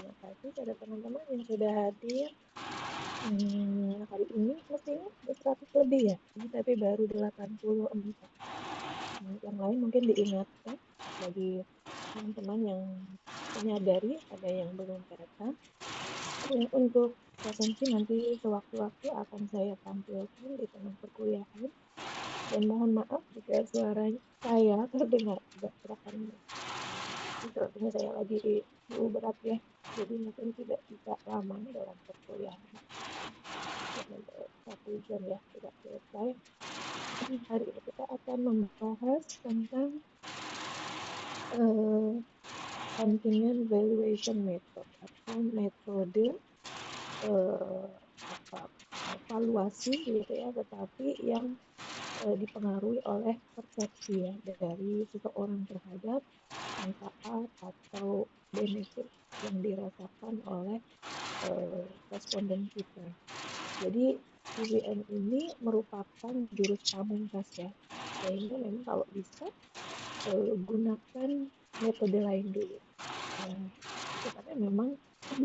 terima kasih pada teman-teman yang sudah hadir. Hari ini mestinya ada 100 lebih ya, ini tapi baru 84. Yang lain mungkin diingatkan bagi teman-teman yang menyadari ada yang belum datang. Untuk presensi nanti sewaktu-waktu akan saya tampilkan di tengah perkuliahan. Dan mohon maaf jika suara saya terdengar agak terang. Sepertinya saya lagi flu berat ya, jadi mungkin tidak bisa lama dalam perkuliahan. 1 jam ya, tidak selesai. Hari ini kita akan membahas tentang Continuous Valuation Method atau metode evaluasi gitu ya, tetapi yang dipengaruhi oleh persepsi ya dari seseorang terhadap manfaat atau benefit yang dirasakan oleh responden kita. Jadi CVM ini merupakan jurus pamungkas ya, sehingga memang kalau bisa gunakan metode lain dulu. Tetapi memang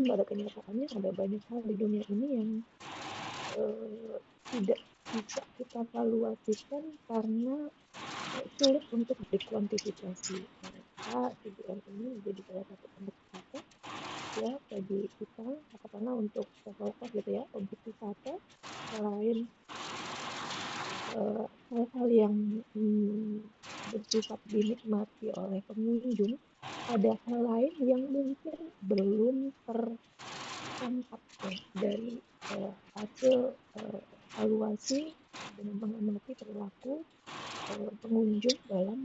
pada kenyataannya ada banyak hal di dunia ini yang tidak bisa kita evaluasikan karena sulit untuk dikuantifikasi. Maka CVM ini menjadi salah satu pendekatan ya bagi kita, katakanlah untuk travel cost gitu ya, objek wisata. Selain hal-hal yang bersifat dinikmati oleh pengunjung, ada hal lain yang mungkin belum tertangkap ya dari hasil evaluasi dengan mengamati perilaku pengunjung dalam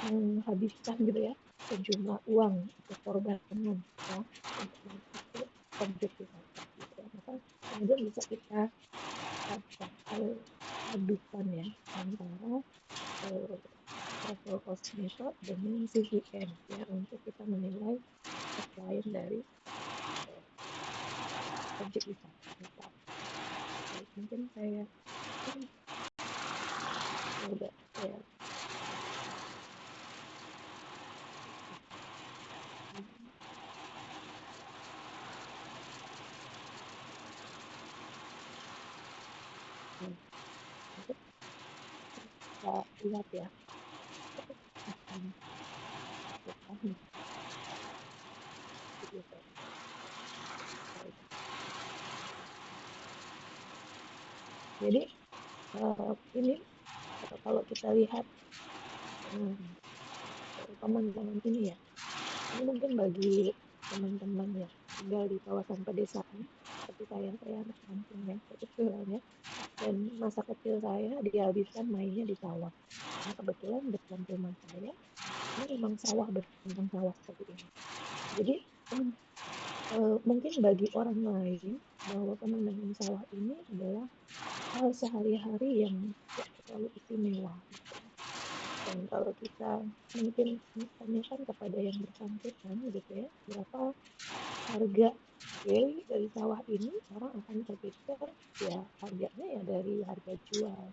menghabiskan gitu ya sejumlah uang atau korbanan ya untuk mengikuti objek wisata gitu ya. Maka kemudian bisa kita adukan ya antara travel cost method dengan CVM ya untuk kita menilai lain dari objek wisata. Mungkin saya coba share. Kita lihat ya. Jadi ini kalau kita lihat pemandangan ini ya, ini mungkin bagi teman-teman yang tinggal di kawasan pedesaan seperti saya anak kampung ya kebetulannya, dan masa kecil saya dihabiskan mainnya di sawah. Nah, kebetulan depan rumah saya ini memang sawah bertentang sawah seperti ini. Jadi mungkin bagi orang lain bahwa pemandangan sawah ini adalah hal sehari-hari yang tidak terlalu istimewa. Dan kalau kita mungkin tanyakan kepada yang bersangkutan gitu ya, berapa harga value dari sawah ini, orang akan berpikir ya harganya ya dari harga jual.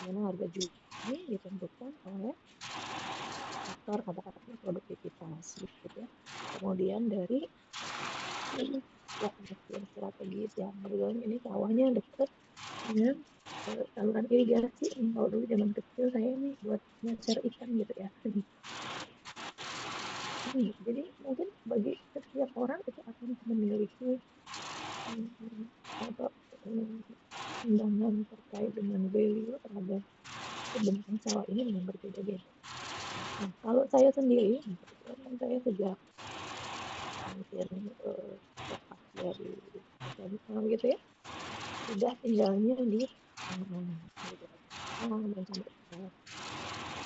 Karena harga jual ini ditentukan oleh faktor katakanlah produktivitas gitu ya. Kemudian dari lokasi strategis ya, kebetulan ini sawahnya dekat dengan saluran irigasi. Kalau dulu zaman kecil saya nih buat nyecer ikan gitu ya. Jadi mungkin bagi setiap orang itu akan memiliki pandangan terkait dengan value terhadap kebenaran sawah ini yang berbeda-beda. Nah, kalau saya sendiri, kebetulan saya sejak mungkin lepas dari SMA gitu ya, sudah tinggalnya di dan sampai sekarang.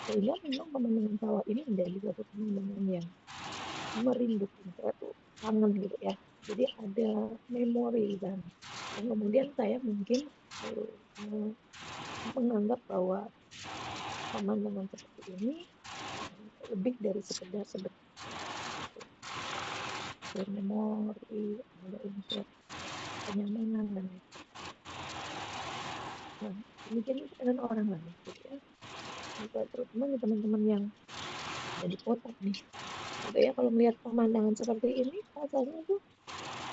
Sehingga memang pemandangan sawah ini menjadi suatu pemandangan yang merindukan, saya tuh kangen gitu ya. Jadi ada memori dan kemudian saya mungkin menganggap bahwa pemandangan seperti ini lebih dari sekedar memori, ada unsur kenyamanan dan mungkin dengan orang lain gitu ya. Terutama teman-teman yang jadi kotak nih gitu ya. Kalau melihat pemandangan seperti ini rasanya tuh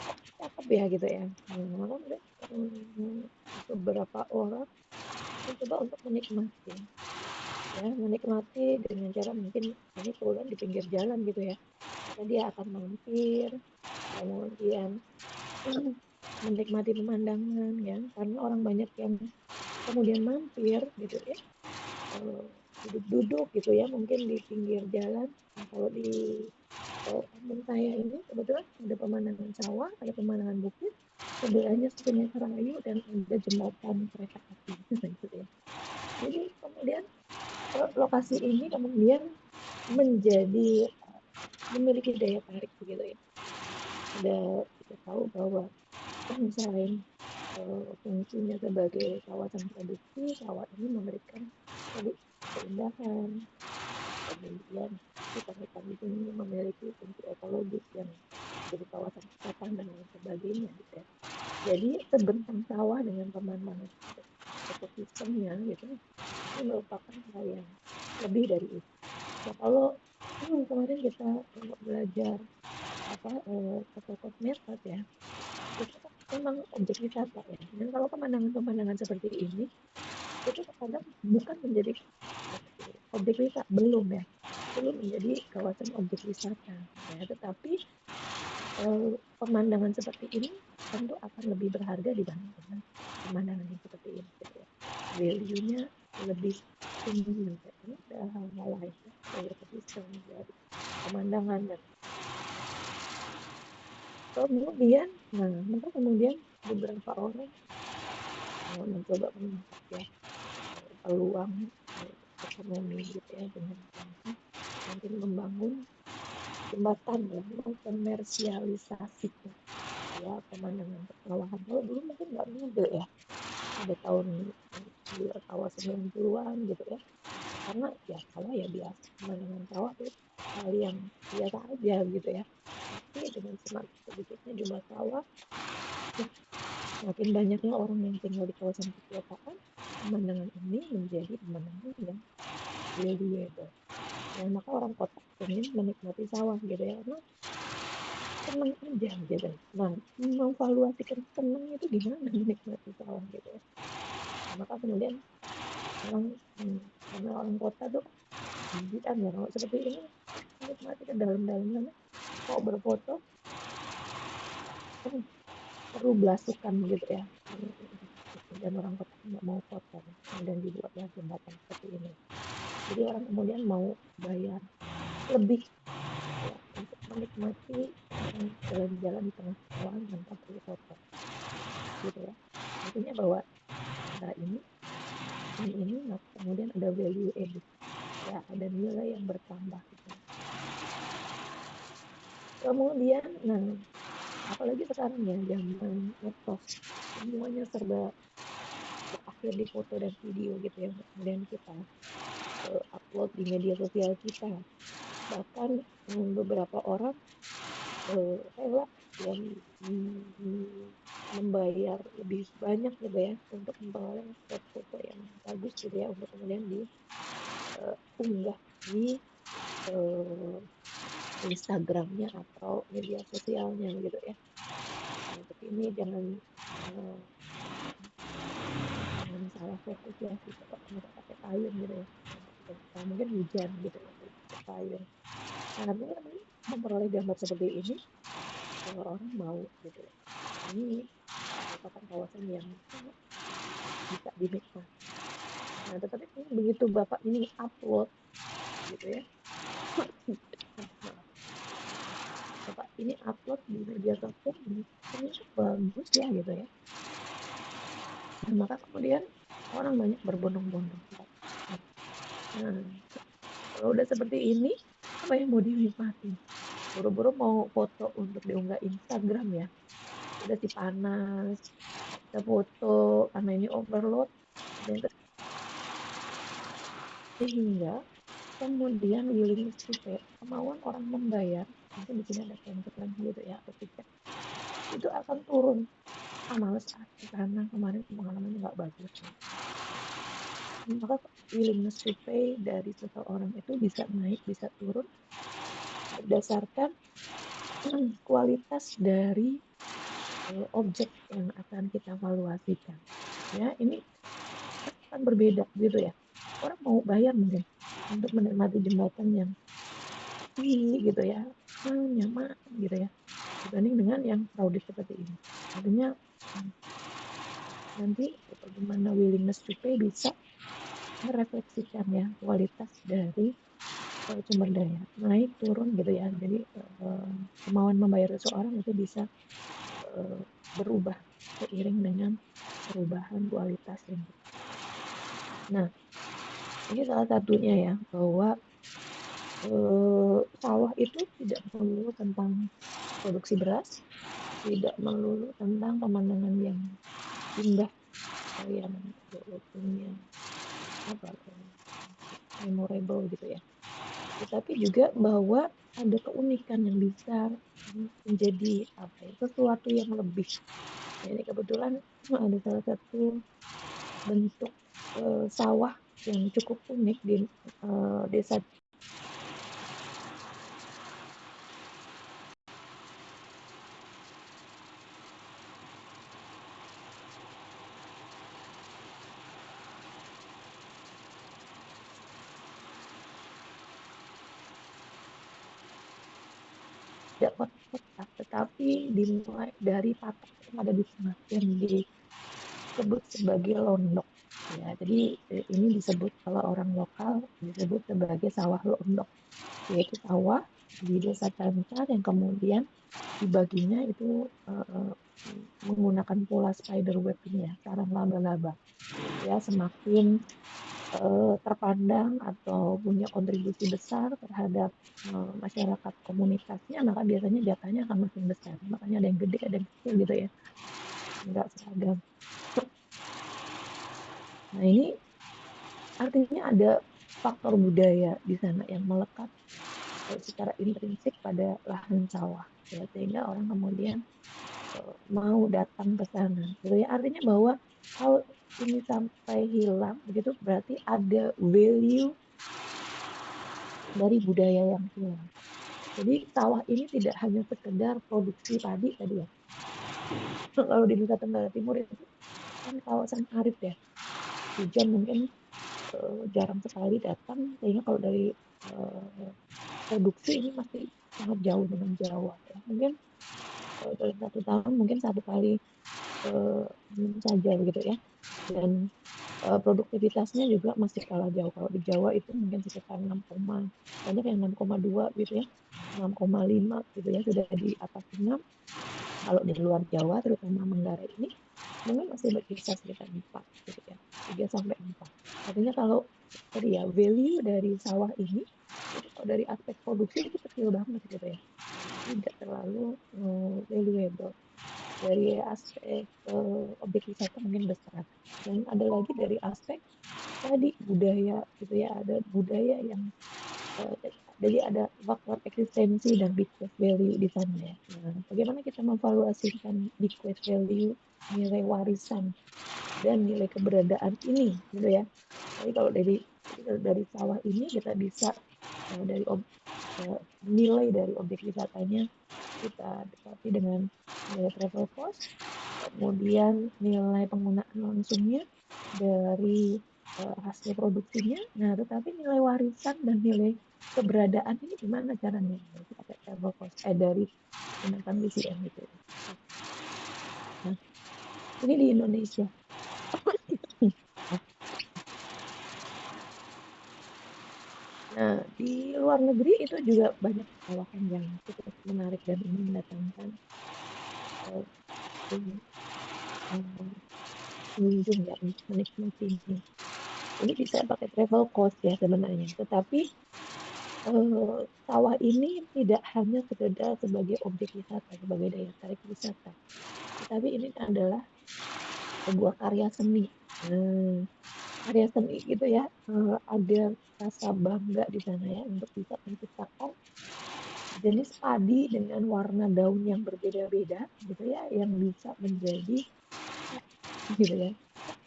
kok cakep ya gitu ya. Maka kemudian beberapa orang mencoba untuk menikmati ya, menikmati dengan cara mungkin ini kebetulan di pinggir jalan gitu ya, maka dia akan mampir kemudian menikmati pemandangan ya, karena orang banyak yang kemudian mampir gitu ya, eh, duduk-duduk gitu ya mungkin di pinggir jalan. Nah, kalau di kampung saya ini kebetulan ada pemandangan sawah, ada pemandangan bukit, sebelahnya Sungai Serayu dan ada jembatan kereta api gitu ya. Jadi kemudian lokasi ini kemudian menjadi memiliki daya tarik begitu ya. Ada kita tahu bahwa selain fungsinya sebagai kawasan produksi, sawah ini memberikan tadi keindahan, kemudian hutan-hutan di sini memiliki fungsi ekologis yang jadi kawasan wisata dan lain sebagainya gitu ya. Jadi terbentang sawah dengan pemandangan ekosistemnya gitu, ini merupakan hal yang lebih dari itu. Nah, kalau kemarin kita belajar apa ke Pokos Mesat ya, itu kan memang objek wisata ya. Dan kalau pemandangan-pemandangan seperti ini, itu terkadang bukan menjadi objek wisata, belum ya, belum menjadi kawasan objek wisata ya. Tetapi pemandangan seperti ini tentu akan lebih berharga dibanding dengan pemandangan yang seperti ini gitu ya. Value-nya lebih tinggi gitu ya. Ini ada hal-hal lain ya, dari ekosistem, dari pemandangan dan kemudian, nah maka kemudian beberapa orang mencoba menangkap ya peluang ekonomi gitu ya dengan mungkin membangun jembatan ya, mengkomersialisasi ya pemandangan persawahan. Kalau dulu mungkin nggak mudah ya, pada tahun di awal 90-an gitu ya, karena ya sawah ya biasa, pemandangan sawah itu hal yang biasa aja gitu ya. Tapi dengan semakin sedikitnya jumlah sawah, makin banyaknya orang yang tinggal di kawasan perkotaan, pemandangan ini menjadi pemandangan yang valuable. Ya, maka orang kota ingin menikmati sawah gitu ya, karena senang aja gitu. Nah, memvaluasikan senang itu gimana menikmati sawah gitu ya. Nah, maka kemudian orang karena orang kota tuh kan ya kalau seperti ini menikmati ke dalam-dalam sana mau berfoto kan perlu belasukan gitu ya, dan orang kota nggak mau foto kemudian dibuatlah jembatan seperti ini, jadi orang kemudian mau bayar lebih ya untuk menikmati jalan-jalan di tengah sawah tanpa perlu foto gitu ya. Artinya bahwa cara ini maka kemudian ada value added ya, ada nilai yang bertambah gitu. Kemudian nah apalagi sekarang ya zaman medsos, semuanya serba berakhir di foto dan video gitu ya, kemudian kita upload di media sosial kita, bahkan beberapa orang rela yang membayar lebih banyak gitu ya untuk memperoleh foto-foto yang bagus gitu ya, untuk kemudian diunggah di uh, Instagramnya atau media sosialnya gitu ya. Nah, tapi ini uh, jangan salah fokus ya, kita masa pakai payung gitu ya, mungkin hujan gitu ya, pakai payung. Nah, artinya memperoleh gambar seperti ini, orang mau gitu ya. Ini merupakan kawasan yang sangat bisa dinikmati. Nah, tetapi begitu Bapak ini upload gitu ya, Bapak ini upload di media sosial, ternyata bagus ya gitu ya. Nah, maka kemudian orang banyak berbondong-bondong. Nah, kalau udah seperti ini, apa yang mau dinikmati? Buru-buru mau foto untuk diunggah Instagram ya. Udah sih panas, kita foto karena ini overload. Dan sehingga kemudian willingness to pay, kemauan orang membayar, mungkin di sini ada cancel gitu ya, atau tiket, itu akan turun. Males ke sana, kemarin pengalamannya nggak bagus. maka willingness to pay dari seseorang itu bisa naik, bisa turun berdasarkan kualitas dari objek yang akan kita valuasikan. Ya, ini akan berbeda gitu ya. Orang mau bayar mungkin untuk menikmati jembatan yang tinggi gitu ya, nyaman gitu ya, dibanding dengan yang crowded seperti ini. Artinya nanti bagaimana willingness to pay bisa merefleksikan ya kualitas dari sumber daya naik turun gitu ya. Jadi kemauan membayar seseorang itu bisa berubah seiring dengan perubahan kualitas yang. Nah, ini salah satunya ya bahwa sawah itu tidak melulu tentang produksi beras, tidak melulu tentang pemandangan yang indah, yang punya apa memorable gitu ya. Tetapi juga bahwa ada keunikan yang bisa menjadi apa ya, sesuatu yang lebih. Nah, ini kebetulan ada salah satu bentuk sawah yang cukup unik di desa. Tidak kota, tetapi dimulai dari patok yang ada di tengah yang disebut sebagai londok. Ya, jadi ini disebut kalau orang lokal disebut sebagai sawah londok, yaitu sawah di desa Cancar yang kemudian dibaginya itu menggunakan pola spider web ini ya, sarang laba-laba. Ya, semakin terpandang atau punya kontribusi besar terhadap masyarakat komunitasnya, maka biasanya jatahnya akan makin besar. Makanya ada yang gede, ada yang kecil gitu ya, nggak seragam. Nah, ini artinya ada faktor budaya di sana yang melekat secara intrinsik pada lahan sawah, ya, sehingga orang kemudian mau datang ke sana. Gitu ya. Artinya bahwa kalau ini sampai hilang, begitu berarti ada value dari budaya yang hilang. Jadi sawah ini tidak hanya sekedar produksi padi tadi ya. Kalau di Nusa Tenggara Timur itu kan kawasan arid ya. Hujan mungkin jarang sekali datang, sehingga kalau dari produksi ini masih sangat jauh dengan Jawa. Ya. Mungkin dalam 1 tahun mungkin 1 kali saja gitu ya. Dan produktivitasnya juga masih kalah jauh. Kalau di Jawa itu mungkin sekitar 6, banyak yang 6,2 gitu ya, 6,5 gitu ya, sudah di atas 6. Kalau di luar Jawa, terutama Manggarai ini, mungkin masih berkisar sekitar 4 gitu ya, 3 sampai 4. Artinya kalau tadi ya, value dari sawah ini, itu kalau dari aspek produksi itu kecil banget gitu ya, tidak terlalu valuable. Dari aspek objek wisata mungkin besar. Dan ada lagi dari aspek tadi budaya gitu ya, ada budaya yang jadi ada faktor eksistensi dan bequest value di sana ya. Nah, bagaimana kita memvaluasikan bequest value, nilai warisan dan nilai keberadaan ini gitu ya. Jadi kalau dari sawah ini kita bisa dari nilai dari objek wisatanya kita dekati dengan nilai travel cost, kemudian nilai penggunaan langsungnya dari hasil produksinya. Nah, tetapi nilai warisan dan nilai keberadaan ini gimana caranya? Itu pakai travel cost, dari menggunakan VCN gitu. Nah, ini di Indonesia. Nah, di luar negeri itu juga banyak kawasan yang cukup menarik dan ini mendatangkan uh, pengunjung ya untuk menikmati ini. Ini bisa pakai travel cost ya sebenarnya, tetapi sawah ini tidak hanya sekedar sebagai objek wisata, sebagai daya tarik wisata, tetapi ini adalah sebuah karya seni. Karya seni gitu ya, ada rasa bangga di sana ya untuk bisa menciptakan jenis padi dengan warna daun yang berbeda-beda gitu ya, yang bisa menjadi gitu ya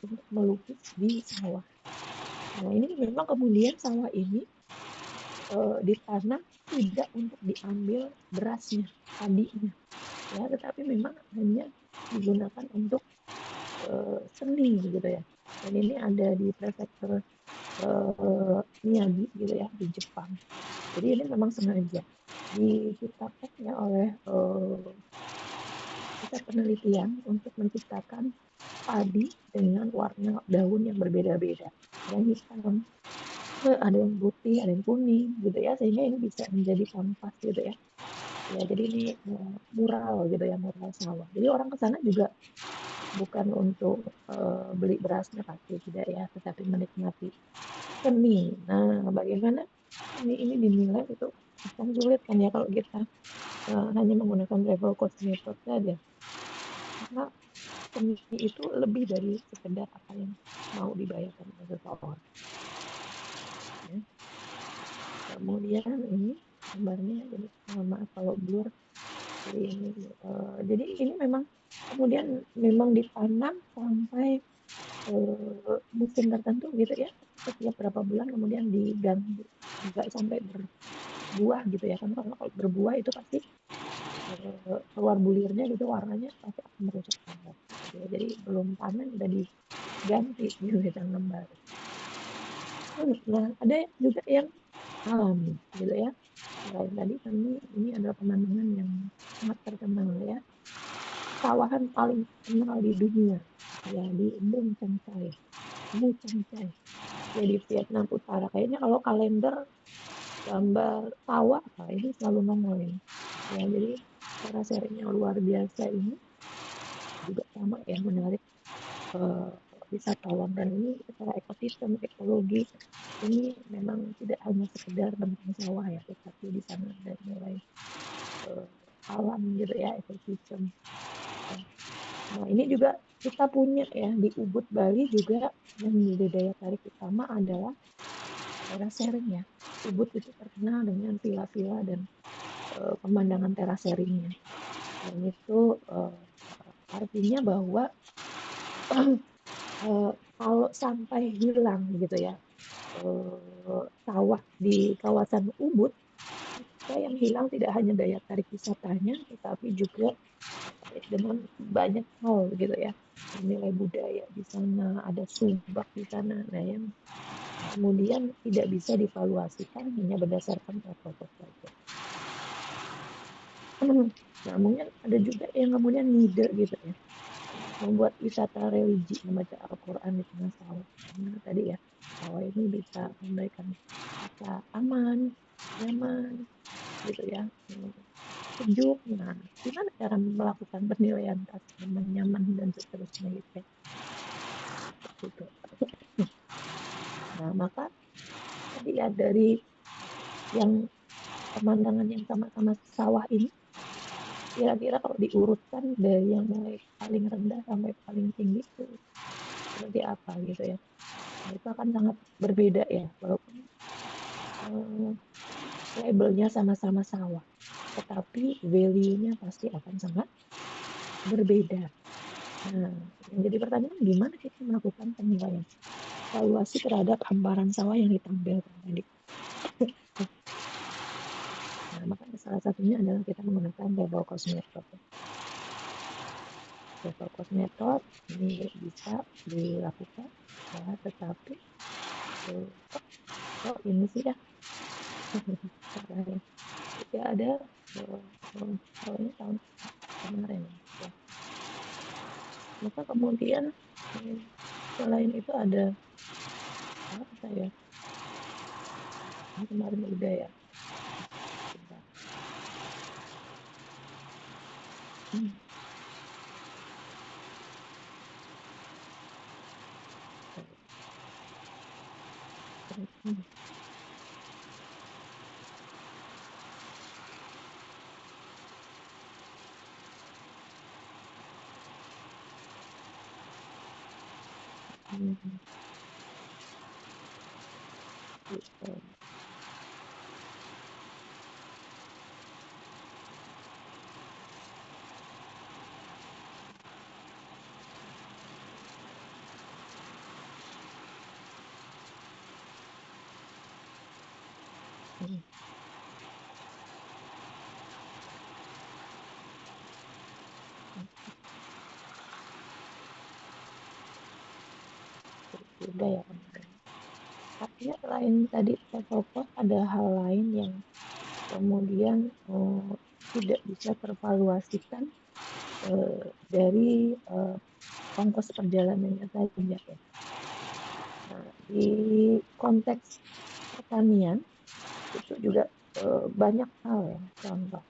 untuk melukis di sawah. Nah, ini memang kemudian sawah ini ditanam tidak untuk diambil berasnya, padinya, ya, tetapi memang hanya digunakan untuk seni gitu ya. Dan ini ada di prefektur Miyagi gitu ya di Jepang. Jadi ini memang sengaja diciptakan ya oleh pusat penelitian untuk menciptakan padi dengan warna daun yang berbeda-beda. Ada yang hitam, ada yang putih, ada yang kuning gitu ya, sehingga ini bisa menjadi kanvas gitu ya. Ya, jadi ini mural gitu ya, mural sawah. Jadi orang ke sana juga bukan untuk beli berasnya pasti tidak ya, tetapi menikmati seni. Nah, bagaimana seni ini dinilai itu akan sulit kan ya kalau kita hanya menggunakan level cost method saja. Karena seni itu lebih dari sekedar apa yang mau dibayarkan oleh seseorang. Ya. Kemudian ini gambarnya, jadi mohon maaf kalau blur. Jadi ini, jadi ini memang kemudian memang ditanam sampai musim tertentu gitu ya. Setiap berapa bulan kemudian diganti, nggak sampai berbuah gitu ya. Kan kalau berbuah itu pasti keluar bulirnya gitu, warnanya pasti akan merusak banget gitu ya. Jadi belum panen udah diganti gitu, ditanam baru. Nah, ada juga yang alami gitu ya. Selain tadi kami ini adalah pemandangan yang sangat terkenal ya. Sawahan paling terkenal di dunia ya, di Embung Changchai. Mu Changchai. Ya, di Vietnam Utara. Kayaknya kalau kalender gambar sawah, nah ini selalu nongol ini. Ya, jadi terasering yang luar biasa ini juga sama ya, menarik eh, wisatawan. Dan ini secara ekosistem, ekologi, ini memang tidak hanya sekedar tentang sawah ya, tetapi di sana ada nilai eh, alam gitu ya, ekosistem. Ya. Nah, ini juga kita punya ya di Ubud, Bali juga yang menjadi daya tarik utama adalah terasering ya. Ubud itu terkenal dengan villa-villa dan pemandangan teraseringnya. Dan itu artinya bahwa kalau sampai hilang gitu ya sawah di kawasan Ubud, maka yang hilang tidak hanya daya tarik wisatanya, tetapi juga terkait dengan banyak hal gitu ya. Nilai budaya di sana, ada subak di sana. Nah, yang kemudian tidak bisa divaluasikan hanya berdasarkan foto saja. Nah, mungkin ada juga yang kemudian ngide gitu ya, membuat wisata religi, membaca Al-Quran di tengah sawah. Karena tadi ya, sawah ini bisa memberikan rasa aman, nyaman, gitu ya, sejuk. Nah, gimana cara melakukan penilaian rasa aman, nyaman, dan seterusnya gitu ya. Seperti itu. Nah, maka tadi ya dari yang pemandangan yang sama-sama sawah ini, kira-kira kalau diurutkan dari yang mulai paling rendah sampai paling tinggi itu seperti apa gitu ya. Nah, itu akan sangat berbeda ya, walaupun eh, labelnya sama-sama sawah, tetapi value-nya pasti akan sangat berbeda. Nah, yang jadi pertanyaan, gimana kita melakukan penilaian evaluasi terhadap hamparan sawah yang ditampilkan tadi? Nah, makanya salah satunya adalah kita menggunakan level cost method. Level cost method ini bisa dilakukan, ya, tetapi eh, kok ini sih ya, caranya. Jadi ada tahunnya tahun kemarin ya. Maka kemudian selain itu ada apa ya? Ini kemarin udah ya. Bentar. Hmm. Hmm. Hmm. Gitu. Beda ya teman-teman. Artinya selain tadi travel cost, ada hal lain yang kemudian tidak bisa tervaluasikan dari ongkos perjalanannya tadi ya. Nah, di konteks pertanian itu juga banyak hal ya, contoh.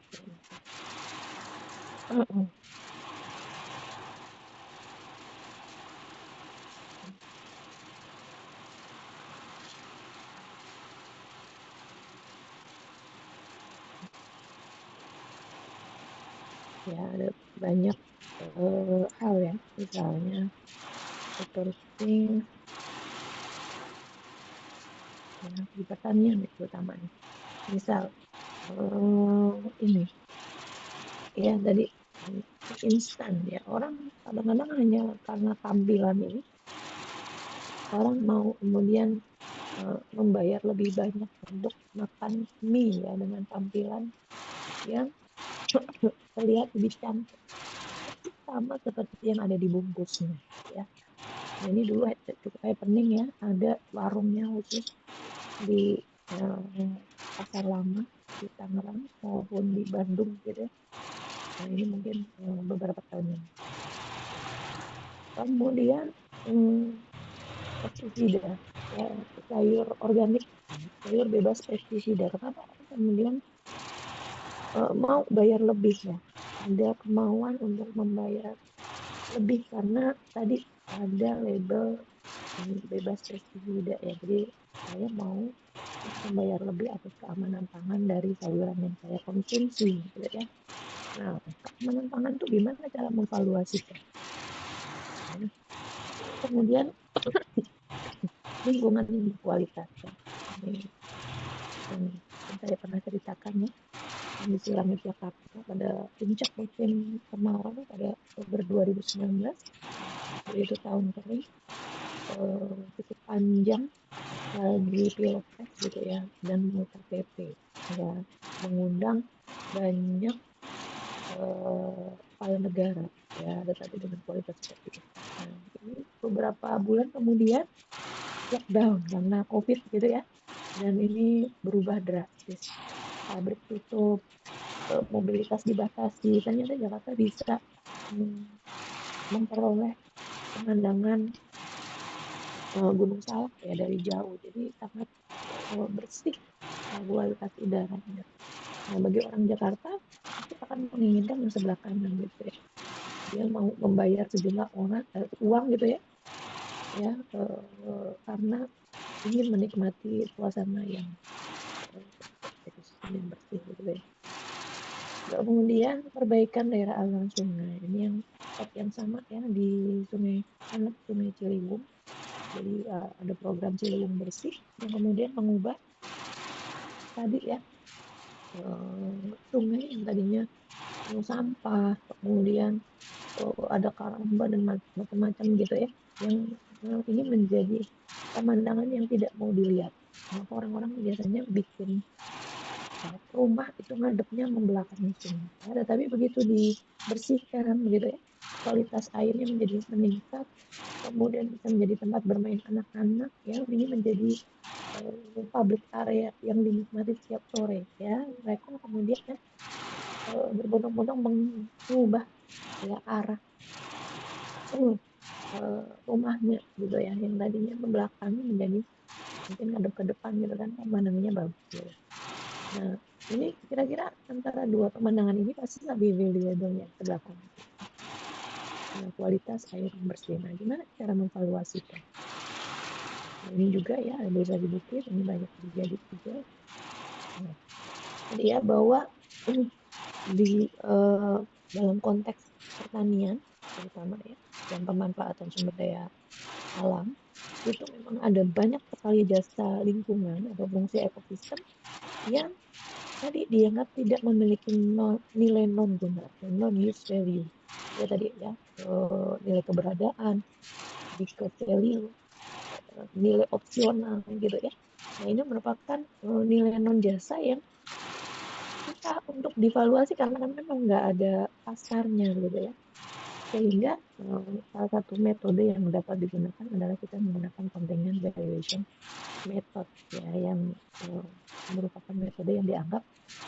Ya, ada banyak hal ya, misalnya seperti ya, di pertanian ya, terutamanya. Misal ini ya tadi instan ya, orang kadang-kadang hanya karena tampilan ini orang mau kemudian membayar lebih banyak untuk makan mie ya dengan tampilan yang terlihat lebih cantik, sama seperti yang ada di bungkusnya ya. Nah, ini dulu cukup happening ya, ada warungnya khusus di Pasar Lama di Tangerang maupun di Bandung gitu ya. Nah, ini mungkin beberapa tahun yang kemudian pestisida ya, sayur organik, sayur bebas pestisida. Kenapa kemudian mau bayar lebih ya? Ada kemauan untuk membayar lebih karena tadi ada label bebas pestisida ya. Jadi saya mau membayar lebih atas keamanan pangan dari sayuran yang saya konsumsi gitu ya. Nah, keamanan pangan itu gimana cara memvaluasikan? Ya. Kemudian lingkungan yang berkualitas ya. Ini yang saya pernah ceritakan ya, kondisi langit Jakarta pada puncak musim kemarau pada Oktober 2019, yaitu tahun kering, cukup panjang lagi pilpres gitu ya, dan mau KTP ya, mengundang banyak kepala negara ya, tetapi dengan kualitas seperti itu. Nah, ini beberapa bulan kemudian lockdown karena COVID gitu ya, dan ini berubah drastis. Pabrik tutup, mobilitas dibatasi. Ternyata Jakarta bisa memperoleh pemandangan Gunung Salak ya dari jauh. Jadi sangat bersih kualitas udaranya. Nah, bagi orang Jakarta pasti akan menginginkan yang sebelah kanan gitu ya. Dia mau membayar sejumlah uang gitu ya, ya karena ingin menikmati suasana yang ekosistem yang bersih gitu ya. Kemudian perbaikan daerah aliran sungai, ini yang spot yang sama ya di Sungai Anak, Sungai Ciliwung. Jadi ada program Ciliwung Bersih yang kemudian mengubah tadi ya sungai yang tadinya penuh sampah, kemudian ada karamba dan macam-macam gitu ya, yang ini menjadi pemandangan yang tidak mau dilihat. Maka orang-orang biasanya bikin rumah itu ngadepnya membelakangi sungai. Ya, tapi begitu dibersihkan begitu ya, kualitas airnya menjadi meningkat, kemudian bisa menjadi tempat bermain anak-anak ya, ini menjadi public area yang dinikmati setiap sore ya. Mereka kemudian berbondong-bondong mengubah ya arah rumahnya gitu ya, yang tadinya membelakangi menjadi mungkin ngadep ke depan gitu kan, pemandangannya bagus gitu. Nah, ini kira-kira antara dua pemandangan ini pasti lebih valuable ya sebelah kanan. Nah, kualitas air yang bersih. Nah, gimana cara memvaluasikan? Nah, ini juga ya bisa dibuktikan, ini banyak terjadi juga. Nah, jadi ya bahwa di dalam konteks pertanian terutama ya, dan pemanfaatan sumber daya alam itu memang ada banyak sekali jasa lingkungan atau fungsi ekosistem yang tadi dianggap tidak memiliki nilai non guna atau non use value ya, tadi ya nilai keberadaan, because value, nilai opsional gitu ya. Nah, ini merupakan nilai non jasa yang susah untuk divaluasi karena kan memang nggak ada pasarnya gitu ya. Sehingga salah satu metode yang dapat digunakan adalah kita menggunakan contingent valuation method ya, yang merupakan metode yang dianggap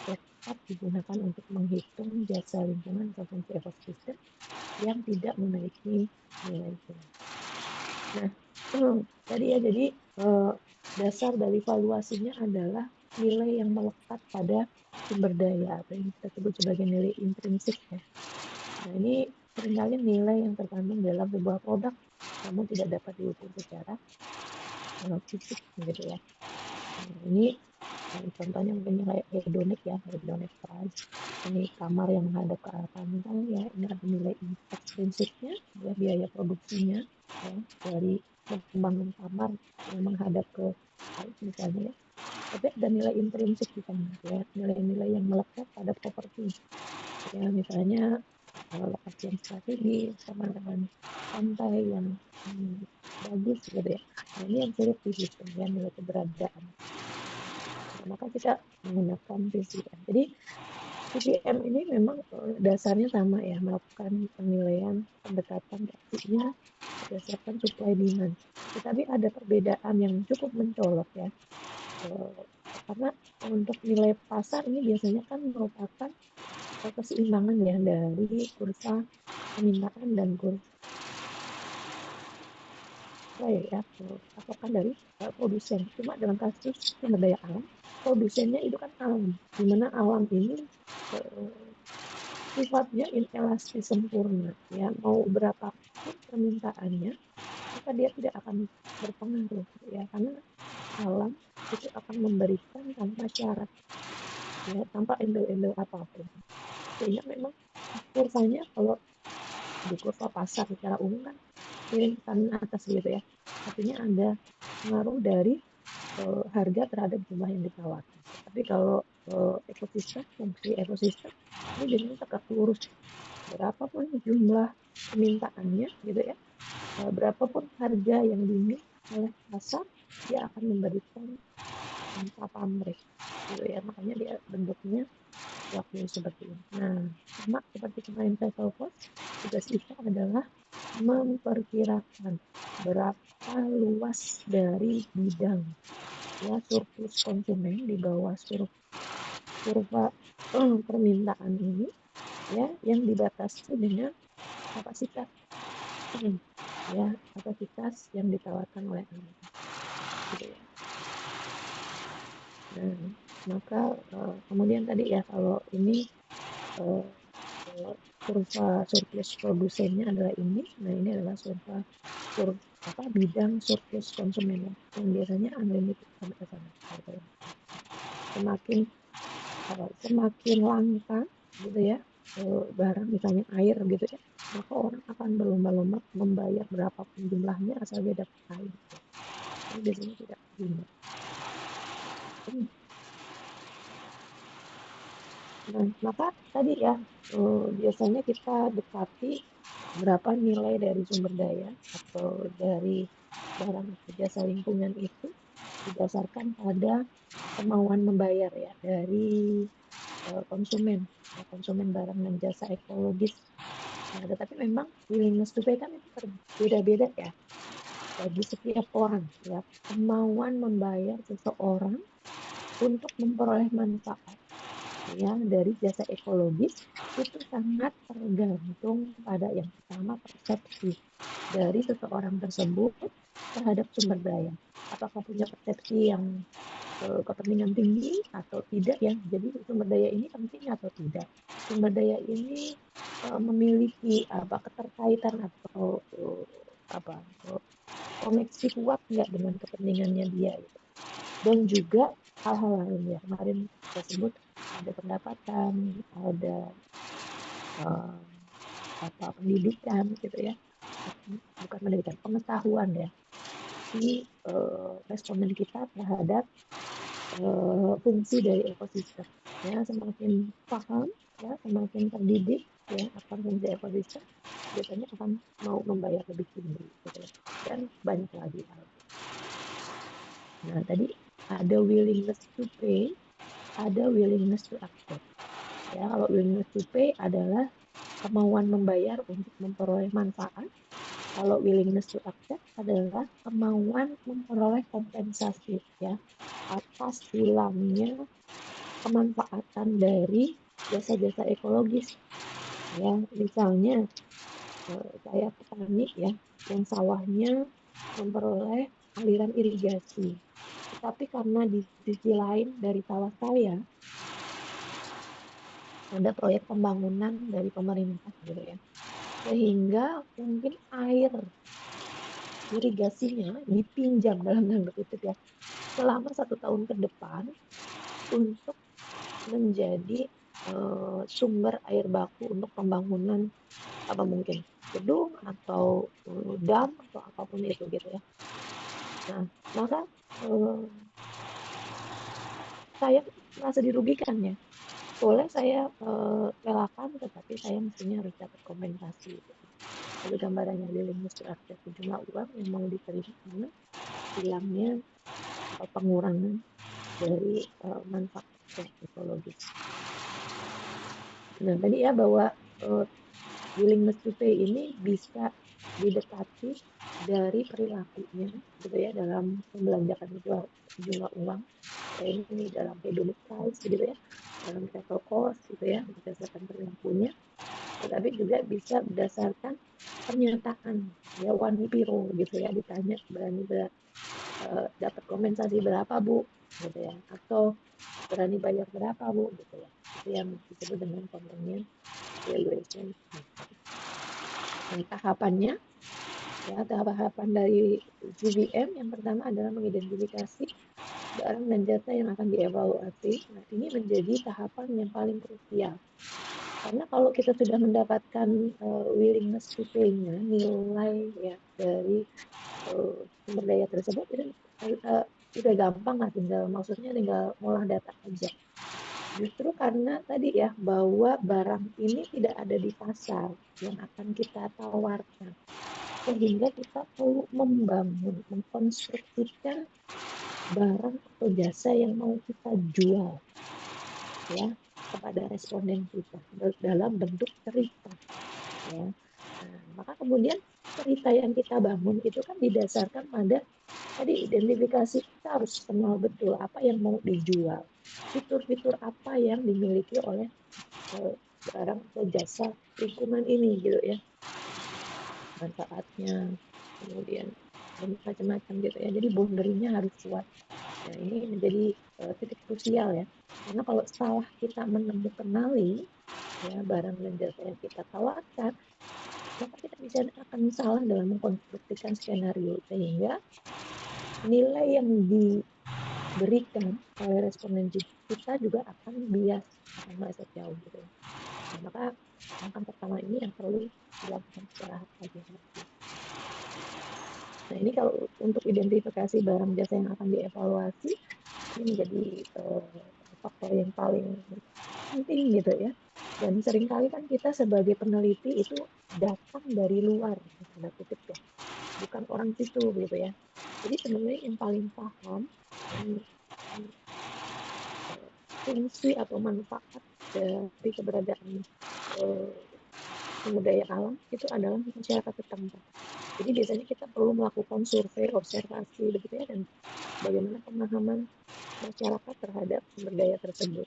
dapat digunakan untuk menghitung jasa lingkungan atau fungsi ekosistem yang tidak memiliki nilai jelas. Nah, tadi ya, jadi dasar dari valuasinya adalah nilai yang melekat pada sumber daya atau yang kita sebut sebagai nilai intrinsik ya. Nah, ini seringkali nilai yang terkandung dalam sebuah produk namun tidak dapat diukur secara fisik gitu ya. Nah, ini contohnya mungkin kayak hedonic ya, hedonic price. Ini kamar yang menghadap ke arah pantai ya, ini ada nilai ekstrinsiknya ya, biaya produksinya ya, dari membangun kamar yang menghadap ke laut misalnya ya. Tapi ada nilai intrinsik di sana ya, nilai-nilai yang melekat pada properti ya, misalnya lokasi yang strategis sama dengan pantai yang bagus gitu ya. Nah, ini yang sulit dihitung ya, nilai keberadaan. Nah, maka kita menggunakan VCM. Jadi VCM ini memang dasarnya sama ya, melakukan penilaian pendekatan reaksinya berdasarkan supply demand. Tetapi ada perbedaan yang cukup mencolok ya. Karena untuk nilai pasar ini biasanya kan merupakan keseimbangan ya dari kurva permintaan dan kurva ya, patokan dari produsen. Cuma dalam kasus sumber daya alam, produsennya itu kan alam, di mana alam ini sifatnya inelastis sempurna ya, mau berapapun permintaannya maka dia tidak akan berpengaruh ya, karena alam itu akan memberikan tanpa syarat ya, tanpa embel-embel apapun. Sehingga memang kurvanya kalau di kurva pasar secara umum kan miring ke atas gitu ya, artinya ada pengaruh dari harga terhadap jumlah yang ditawarkan. Tapi kalau ekosistem, fungsi ekosistem ini biasanya tegak lurus, berapapun jumlah permintaannya gitu ya, berapapun harga yang diminta oleh pasar, dia akan memberikan tanpa pamrih gitu ya, makanya dia bentuknya waktu seperti ini. Nah, sama seperti kemarin saya fokus, tugas kita adalah memperkirakan berapa luas dari bidang ya surplus konsumen di bawah kurva permintaan ini ya, yang dibatasi dengan kapasitas ya, kapasitas yang ditawarkan oleh anak gitu ya. Nah, maka kemudian tadi ya, kalau ini kurva surplus produsennya adalah ini, nah ini adalah bidang surplus konsumen yang biasanya unlimited sampai ke sana. Semakin langka gitu ya barang, misalnya air gitu ya, maka orang akan berlomba-lomba membayar berapapun jumlahnya asal dia dapat air. Ini biasanya tidak terima. Nah, maka tadi ya biasanya kita dekati berapa nilai dari sumber daya atau dari barang atau jasa lingkungan itu didasarkan pada kemauan membayar ya dari konsumen barang dan jasa ekologis. Nah, tetapi memang willingness to pay kan itu berbeda-beda ya bagi setiap orang ya. Kemauan membayar seseorang untuk memperoleh manfaat ya dari jasa ekologis itu sangat tergantung pada yang pertama persepsi dari seseorang tersebut terhadap sumber daya. Apakah punya persepsi yang kepentingan tinggi atau tidak ya. Jadi sumber daya ini penting atau tidak. Sumber daya ini memiliki keterkaitan atau koneksi kuat nggak dengan kepentingannya dia gitu. Dan juga hal-hal lain ya, kemarin kita sebut ada pendapatan, ada pendidikan gitu ya, bukan pendidikan, pengetahuan ya si responden kita terhadap fungsi dari ekosistem ya. Semakin paham ya, semakin terdidik ya akan fungsi ekosistem, biasanya akan mau membayar lebih tinggi gitu ya. Dan banyak lagi hal. Nah, tadi ada willingness to pay, ada willingness to accept. Ya, kalau willingness to pay adalah kemauan membayar untuk memperoleh manfaat. Kalau willingness to accept adalah kemauan memperoleh kompensasi ya atas hilangnya kemanfaatan dari jasa-jasa ekologis. Ya, misalnya saya petani ya yang sawahnya memperoleh aliran irigasi. Tetapi karena di sisi lain dari sawah saya ada proyek pembangunan dari pemerintah gitu ya. Sehingga mungkin air irigasinya dipinjam dalam tanda kutip ya selama 1 tahun ke depan untuk menjadi sumber air baku untuk pembangunan apa mungkin gedung atau dam atau apapun itu gitu ya. Nah, maka eh, saya merasa dirugikan ya. Boleh saya relakan, tetapi saya mestinya harus dapat kompensasi. Gitu. Jadi gambarannya willingness to accept sejumlah uang yang mau diterima karena hilangnya pengurangan dari manfaat ekologis. Nah, tadi ya bahwa willingness to pay ini bisa didekati dari perilakunya gitu ya dalam membelanjakan sejumlah uang. Nah, ini dalam hedonic price gitu ya, dalam travel cost gitu ya, berdasarkan perilakunya. Tetapi juga bisa berdasarkan pernyataan ya one hero gitu ya, ditanya berani dapat kompensasi berapa Bu gitu ya, atau berani bayar berapa Bu gitu ya. Itu yang disebut dengan convenient valuation. Nah, tahapannya ya tahapan dari GVM yang pertama adalah mengidentifikasi barang dan jasa yang akan dievaluasi. Nah, ini menjadi tahapan yang paling krusial. Karena kalau kita sudah mendapatkan willingness to pay-nya, nilai ya dari sumber daya tersebut, itu udah gampang lah, maksudnya tinggal ngolah data aja. Justru karena tadi ya bahwa barang ini tidak ada di pasar yang akan kita tawarkan, sehingga kita perlu membangun, mengkonstruksikan barang atau jasa yang mau kita jual ya kepada responden kita dalam bentuk cerita ya. Nah, maka kemudian cerita yang kita bangun itu kan didasarkan pada tadi identifikasi. Kita harus kenal betul apa yang mau dijual, fitur-fitur apa yang dimiliki oleh barang atau jasa lingkungan ini gitu ya, manfaatnya kemudian macam-macam gitu ya. Jadi boundary-nya harus kuat. Nah, ini menjadi titik krusial ya. Karena kalau salah kita menemukanali ya barang dan jasa yang kita tawarkan, maka kita bisa akan salah dalam mengkonstruksikan skenario sehingga nilai yang diberikan oleh responden kita juga akan bias, akan meleset jauh gitu. Nah, maka langkah pertama ini yang perlu dilakukan secara hati-hati. Nah, ini kalau untuk identifikasi barang jasa yang akan dievaluasi, ini menjadi faktor yang paling penting gitu ya. Dan seringkali kan kita sebagai peneliti itu datang dari luar, tanda kutip ya, bukan orang situ gitu ya. Jadi sebenarnya yang paling paham fungsi atau manfaat dari keberadaan sumber daya alam itu adalah masyarakat setempat. Jadi biasanya kita perlu melakukan survei, observasi, begitu ya, dan bagaimana pemahaman masyarakat terhadap sumber daya tersebut.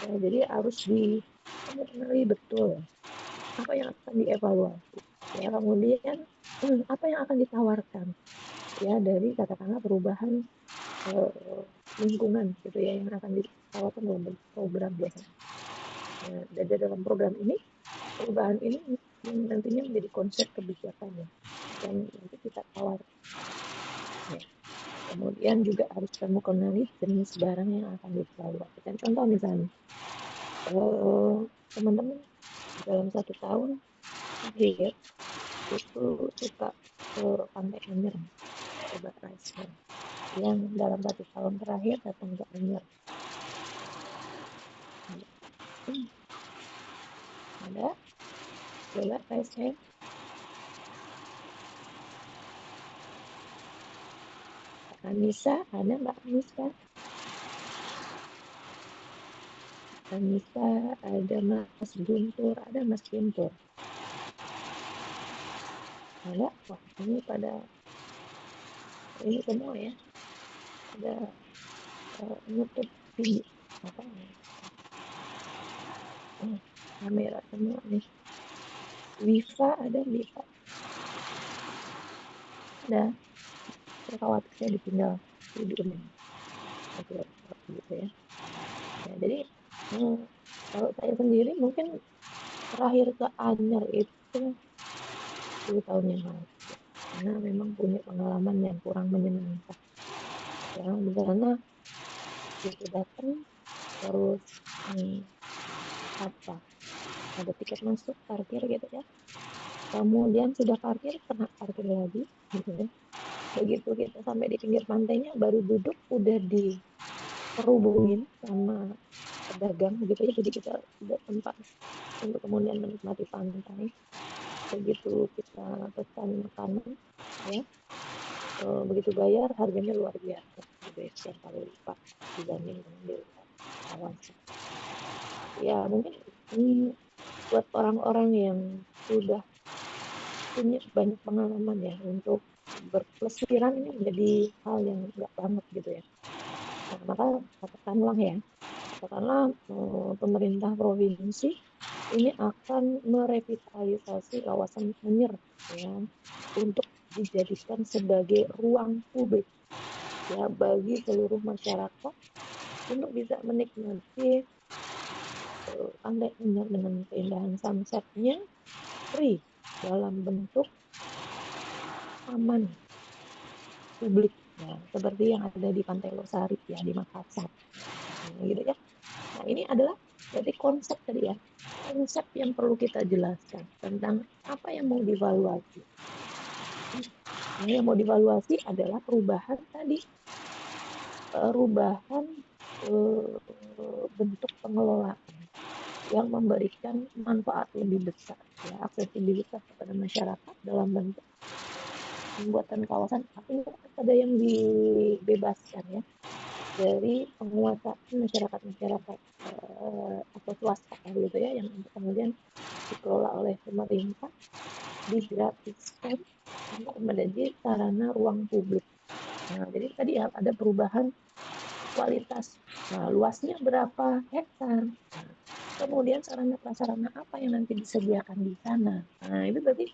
Ya, jadi harus dikenali betul apa yang akan dievaluasi. Ya, kemudian apa yang akan ditawarkan ya dari katakanlah perubahan lingkungan gitu ya yang akan ditawarkan dalam program biasanya. Nah, dan dalam program ini perubahan ini yang nantinya menjadi konsep kebijakan ya yang nanti kita tawarkan. Ya. Kemudian juga harus kita kenali jenis barang yang akan dievaluasikan. Contoh misalnya, teman-teman dalam 1 tahun akhir itu suka ke Pantai Anyer, coba Rice Hand. Yang dalam 1 tahun terakhir datang ke Anyer. Ada? Coba Rice Hand. Anissa, ada Mbak Anissa? Anissa, ada Mas Guntur, ada Mas Guntur. Ada, wah ini pada ini semua ya, ada nutup video apa kamera semua nih. Wifa ada, Wifa ada. Saya khawatir saya ditinggal di rumah gitu ya. Ya jadi kalau saya sendiri mungkin terakhir ke Anyer itu 10 tahun yang lalu, karena memang punya pengalaman yang kurang menyenangkan. Ya, di sana itu datang terus apa? Ada tiket masuk parkir gitu ya. Kemudian sudah parkir, kena parkir lagi gitu ya. Begitu kita sampai di pinggir pantainya baru duduk udah dikerubungin sama pedagang gitu ya. Jadi kita tidak tempat untuk kemudian menikmati pantai. Begitu kita pesan makanan ya, begitu bayar harganya luar biasa, yang kali lipat dibanding dengan di luar kawasan. Ya mungkin buat orang-orang yang sudah punya banyak pengalaman ya untuk berpelesiran ini menjadi hal yang nggak banget gitu ya. Nah, maka katakanlah pemerintah provinsi ini akan merevitalisasi kawasan Anyer ya untuk dijadikan sebagai ruang publik ya bagi seluruh masyarakat untuk bisa menikmati pantai Anyer dengan keindahan sunsetnya free dalam bentuk taman publik ya seperti yang ada di Pantai Losari ya di Makassar gitu ya. Nah ini adalah berarti konsep tadi ya, konsep yang perlu kita jelaskan tentang apa yang mau divaluasi. Nah, yang mau divaluasi adalah perubahan tadi, perubahan bentuk pengelolaan yang memberikan manfaat lebih besar, ya, aksesibilitas kepada masyarakat dalam bentuk pembuatan kawasan. Artinya ada yang dibebaskan ya dari penguasaan masyarakat atau swasta gitu ya yang kemudian dikelola oleh pemerintah, digratiskan untuk menjadi sarana ruang publik. Nah, jadi tadi ada perubahan kualitas. Nah, luasnya berapa hektar. Nah, kemudian sarana prasarana apa yang nanti disediakan di sana. Nah, itu berarti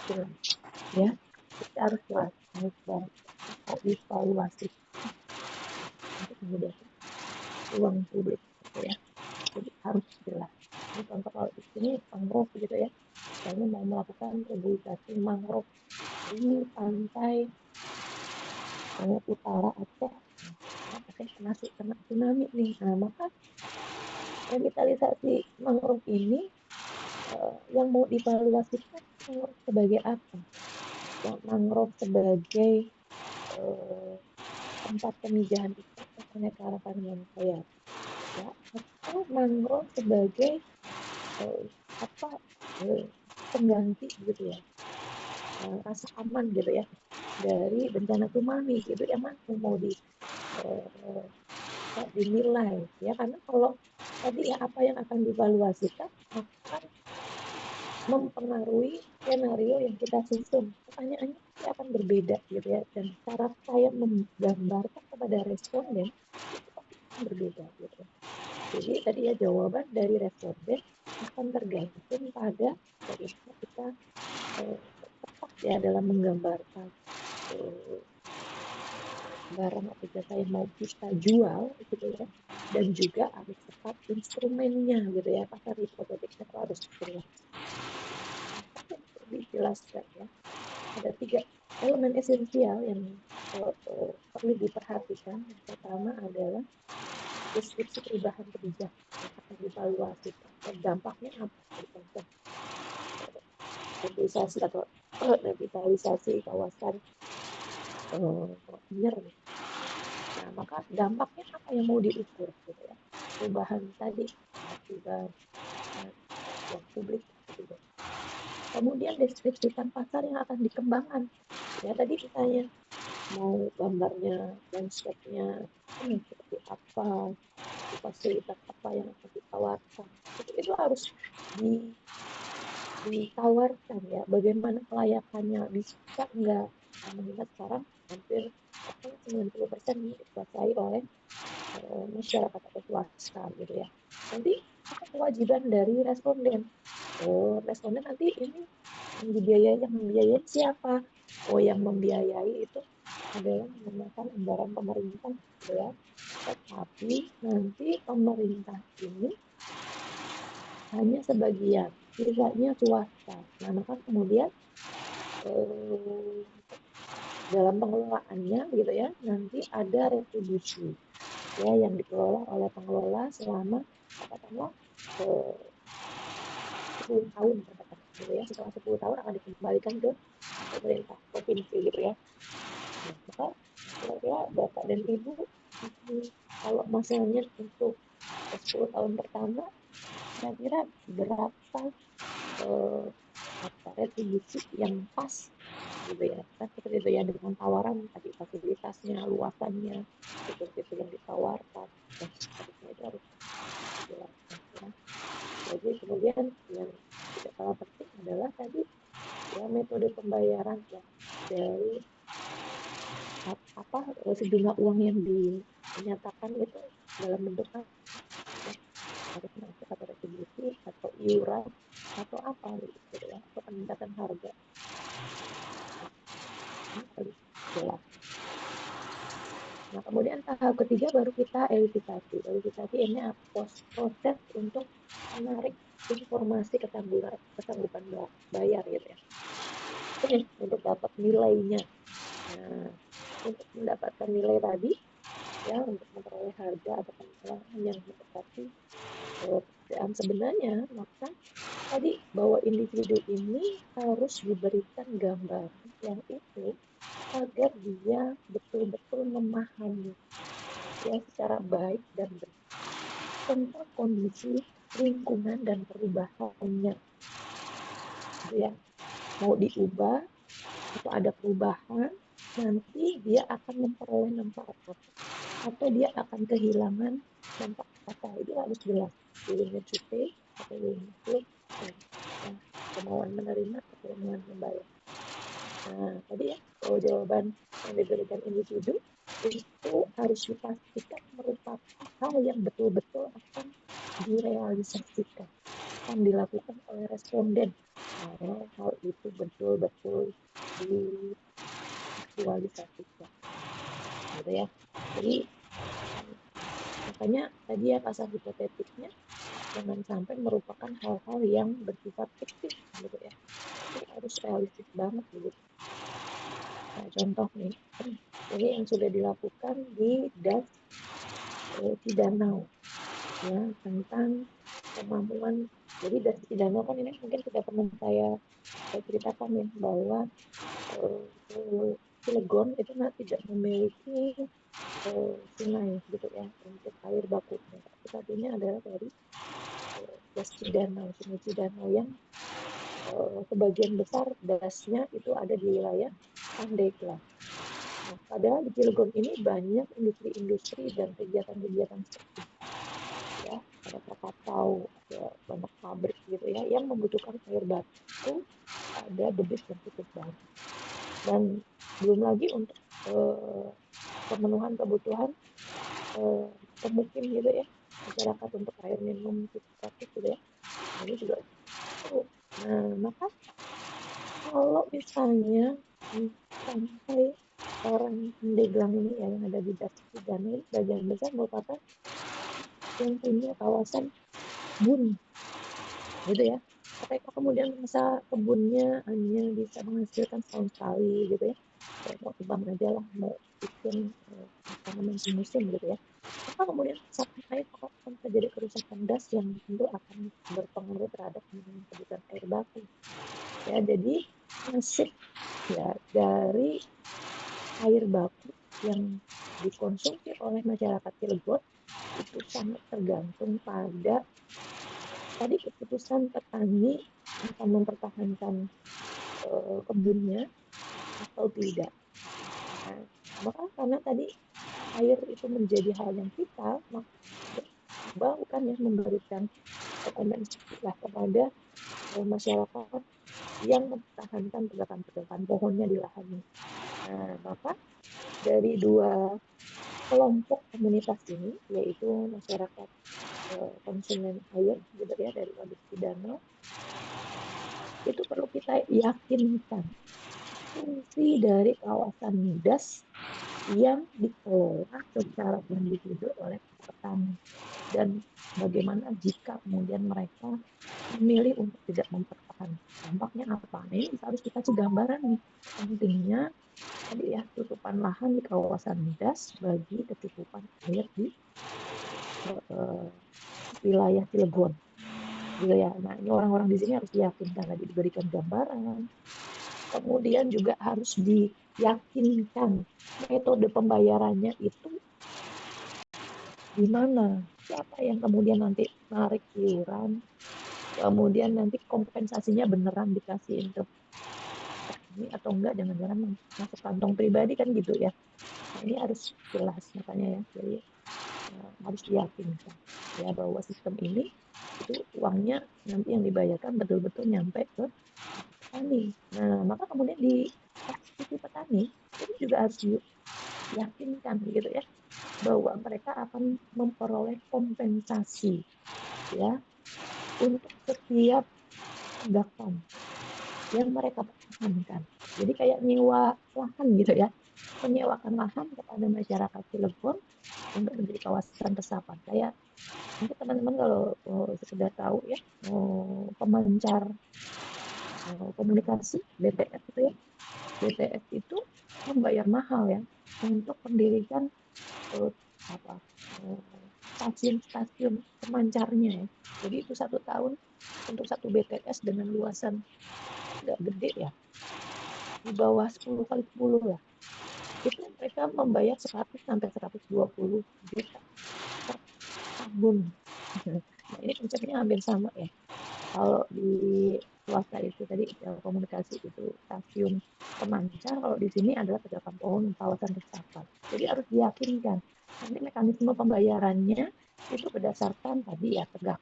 jelas ya. Kita harus jelas evaluasi untuk menyediakan ruang publik gitu ya. Jadi harus jelas. Ini contoh kalau di sini mangrove gitu ya. Misalnya mau melakukan rehabilitasi mangrove di pantai utara Aceh, Aceh kena tsunami nih. Nah, maka revitalisasi mangrove ini yang mau dievaluasikan mangrove sebagai apa? Yang mangrove sebagai tempat pemijahan ikan misalnya karapan yang kayak ya, atau mangrove sebagai apa pengganti gitu ya, rasa aman gitu ya dari bencana tsunami gitu ya, mas mau dinilai ya, karena kalau tadi ya apa yang akan divaluasikan akan mempengaruhi skenario yang kita susun. Pertanyaannya pasti akan berbeda gitu ya, dan cara saya menggambarkan kepada responden itu pasti akan berbeda gitu. Jadi tadi ya jawaban dari responden akan tergantung pada bagaimana kita tepat ya dalam menggambarkan barang atau jasa yang mau kita jual gitu ya, dan juga harus tepat instrumennya gitu ya, pasar hipotetiknya harus jelas. Dijelaskan ya, ada 3 elemen esensial yang perlu diperhatikan. Yang pertama adalah deskripsi perubahan kebijakan yang akan dievaluasikan dan dampaknya apa dari konsep revitalisasi atau revitalisasi kawasan Anyer. Nah, maka dampaknya apa yang mau diukur gitu ya. Perubahan tadi, perubahan ruang publik gitu. Kemudian deskripsikan pasar yang akan dikembangkan. Ya tadi misalnya mau gambarnya landscape-nya seperti apa, fasilitas apa yang akan ditawarkan. Itu harus ditawarkan ya, bagaimana kelayakannya, bisa nggak, mengingat sekarang hampir 90% dikuasai oleh masyarakat atau swasta gitu ya. Nanti apa kewajiban dari responden? Oh, responden nanti ini yang membiayai siapa? Oh, yang membiayai itu adalah menggunakan anggaran pemerintah gitu ya. Tetapi nanti pemerintah ini hanya sebagian, sisanya swasta. Nah, maka kemudian eh, dalam pengelolaannya gitu ya, nanti ada retribusi ya yang dikelola oleh pengelola selama katakanlah eh, 10 tahun katakanlah gitu ya. Setelah 10 tahun akan dikembalikan ke pemerintah provinsi gitu ya. Nah, maka kira-kira Bapak dan Ibu, kalau masalahnya untuk 10 tahun pertama, kira-kira berapa eh, retribusi yang pas gitu ya, kan seperti itu ya, dengan tawaran tadi fasilitasnya, luasannya, fitur-fitur yang ditawarkan, dan seterusnya itu harus dijelaskan ya. Jadi kemudian yang tidak kalah penting adalah tadi ya, metode pembayaran ya, dari apa sejumlah uang yang dinyatakan itu dalam bentuk apa ya, harus masuk atau retribusi atau iuran atau apa gitu ya, atau peningkatan harga, ini harus jelas. Nah, kemudian tahap ketiga baru kita elitisasi. Elitisasi ini proses untuk menarik informasi kesanggupan bayar gitu ya. Ini untuk dapat nilainya. Nah, untuk mendapatkan nilai tadi ya, untuk memperoleh harga atau penilaian yang mendekati pekerjaan sebenarnya, maka tadi bahwa individu ini harus diberikan gambaran yang itu agar dia betul-betul memahami ya secara baik dan benar tentang kondisi lingkungan dan perubahannya gitu ya. Mau diubah atau ada perubahan, nanti dia akan memperoleh manfaat apa atau dia akan kehilangan dampak apa, itu harus jelas. Willingness to pay atau willingness to pay ya, kemauan menerima atau kemauan membayar. Nah, tadi ya, kalau jawaban yang diberikan individu itu harus dipastikan merupakan hal yang betul-betul akan direalisasikan, akan dilakukan oleh responden kalau hal itu betul-betul diaktualisasikan, gitu ya. Jadi makanya tadi ya, pasal hipotetiknya jangan sampai merupakan hal-hal yang bersifat fiktif gitu ya. Itu harus realistis banget gitu. Nah, contoh nih, ini yang sudah dilakukan di DAS Cidanau ya, tentang kemampuan. Jadi DAS Cidanau kan ini mungkin sudah pernah saya ceritakan ya, bahwa Cilegon itu tidak memiliki sungai gitu ya untuk air bakunya. Satu-satunya adalah dari Das Cidanau, Sungai Cidanau yang sebagian besar dasnya itu ada di wilayah Pandeglang. Nah, padahal di Cilegon ini banyak industri-industri dan kegiatan-kegiatan seperti ya, ada Krakatau, ada banyak pabrik gitu ya, yang membutuhkan air baku pada debit yang cukup banyak. Dan belum lagi untuk pemenuhan kebutuhan pemukim gitu ya, masyarakat untuk air minum cukup gratis gitu ya. Nah, ini juga cukup. Nah, maka kalau misalnya sampai orang Pandeglang ini ya, yang ada di Daksina ini bagian besar merupakan yang punya kawasan kebun gitu ya. Mereka kemudian masa kebunnya hanya bisa menghasilkan setahun sekali gitu ya. Kayak mau tebang aja lah, mau bikin tanaman semusim gitu ya. Maka kemudian sampai air akan terjadi kerusakan das yang tentu akan berpengaruh terhadap kebutuhan air baku. Ya, jadi nasib ya dari air baku yang dikonsumsi oleh masyarakat Cilegon itu sangat tergantung pada tadi keputusan petani akan mempertahankan kebunnya atau tidak. Nah, maka karena tadi air itu menjadi hal yang vital, maka bahu kan ya memberikan kompensasi lah kepada masyarakat yang mempertahankan tegakan-tegakan pohonnya di lahannya. Nah, maka dari dua kelompok komunitas ini, yaitu masyarakat konsumen air, gitu ya, dari Waduk Cidanau, itu perlu kita yakinkan fungsi dari kawasan midas yang dikelola secara individu oleh petani. Dan bagaimana jika kemudian mereka memilih untuk tidak mempertahankan, dampaknya apa? Nah, ini harus kita kasih gambaran nih, pentingnya tadi ya tutupan lahan di kawasan midas bagi kecukupan air di wilayah Cilegon. Gitu ya. Nah, ini orang-orang di sini harus diyakinkan, tadi diberikan gambaran. Kemudian juga harus diyakinkan metode pembayarannya itu di mana, siapa yang kemudian nanti narik iuran, kemudian nanti kompensasinya beneran dikasihin ke petani atau enggak, jangan-jangan masuk kantong pribadi kan gitu ya. Nah, ini harus jelas makanya ya, jadi harus diyakinkan ya bahwa sistem ini itu uangnya nanti yang dibayarkan betul-betul nyampe ke petani. Nah, maka kemudian di sisi petani itu juga harus diyakinkan gitu ya bahwa mereka akan memperoleh kompensasi ya untuk setiap tunggakan yang mereka pertahankan. Jadi kayak nyewa lahan gitu ya, menyewakan lahan kepada masyarakat Cilegon untuk menjadi kawasan resapan. Kayak mungkin teman-teman kalau sekedar tahu ya, pemancar komunikasi BTS itu ya, BTS itu membayar mahal ya untuk mendirikan apa stasiun-stasiun pemancarnya ya. Jadi itu 1 tahun untuk satu BTS dengan luasan nggak gede ya, di bawah 10 kali 10 lah. Itu mereka membayar 100 sampai 120 juta per tahun. Nah, ini konsepnya hampir sama ya. Kalau di swasta itu tadi komunikasi itu stasiun pemancar, kalau di sini adalah tegakan pohon kawasan resapan. Jadi harus diyakinkan nanti mekanisme pembayarannya itu berdasarkan tadi ya tegak,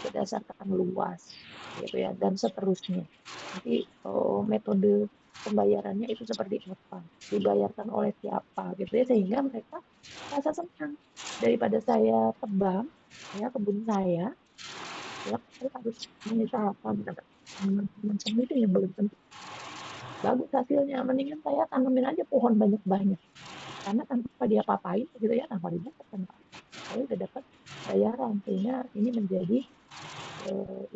berdasarkan luas gitu ya, dan seterusnya. Nanti metode pembayarannya itu seperti apa, dibayarkan oleh siapa gitu ya, sehingga mereka rasa senang daripada saya tebang ya kebun saya ya, saya harus menyesalkan macam itu yang belum tentu bagus hasilnya. Mendingan saya tanamin aja pohon banyak-banyak, karena tanpa dia papain gitu ya, tanpa dibukul, tanpa saya udah dapat bayaran, sehingga ini menjadi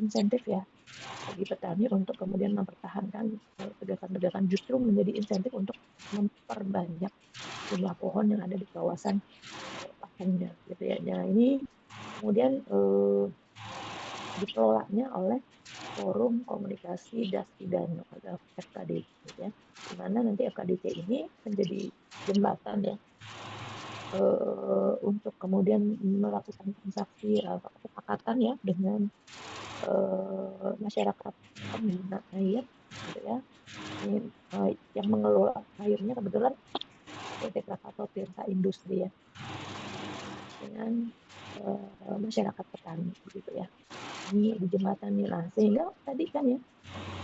insentif ya bagi petani untuk kemudian mempertahankan tegakan-tegakan, justru menjadi insentif untuk memperbanyak jumlah pohon yang ada di kawasan lahannya gitu ya. Nah, ini kemudian dikelolanya oleh Forum Komunikasi Das Cidanau atau FKDC ya, di mana nanti FKDC ini menjadi jembatan ya untuk kemudian melakukan transaksi kesepakatan ya dengan masyarakat pengguna air gitu ya. Ini yang mengelola airnya kebetulan PT Krakatau Tirta Industri ya, dengan masyarakat petani gitu ya. Ini di jembatan nih lah, sehingga tadi kan ya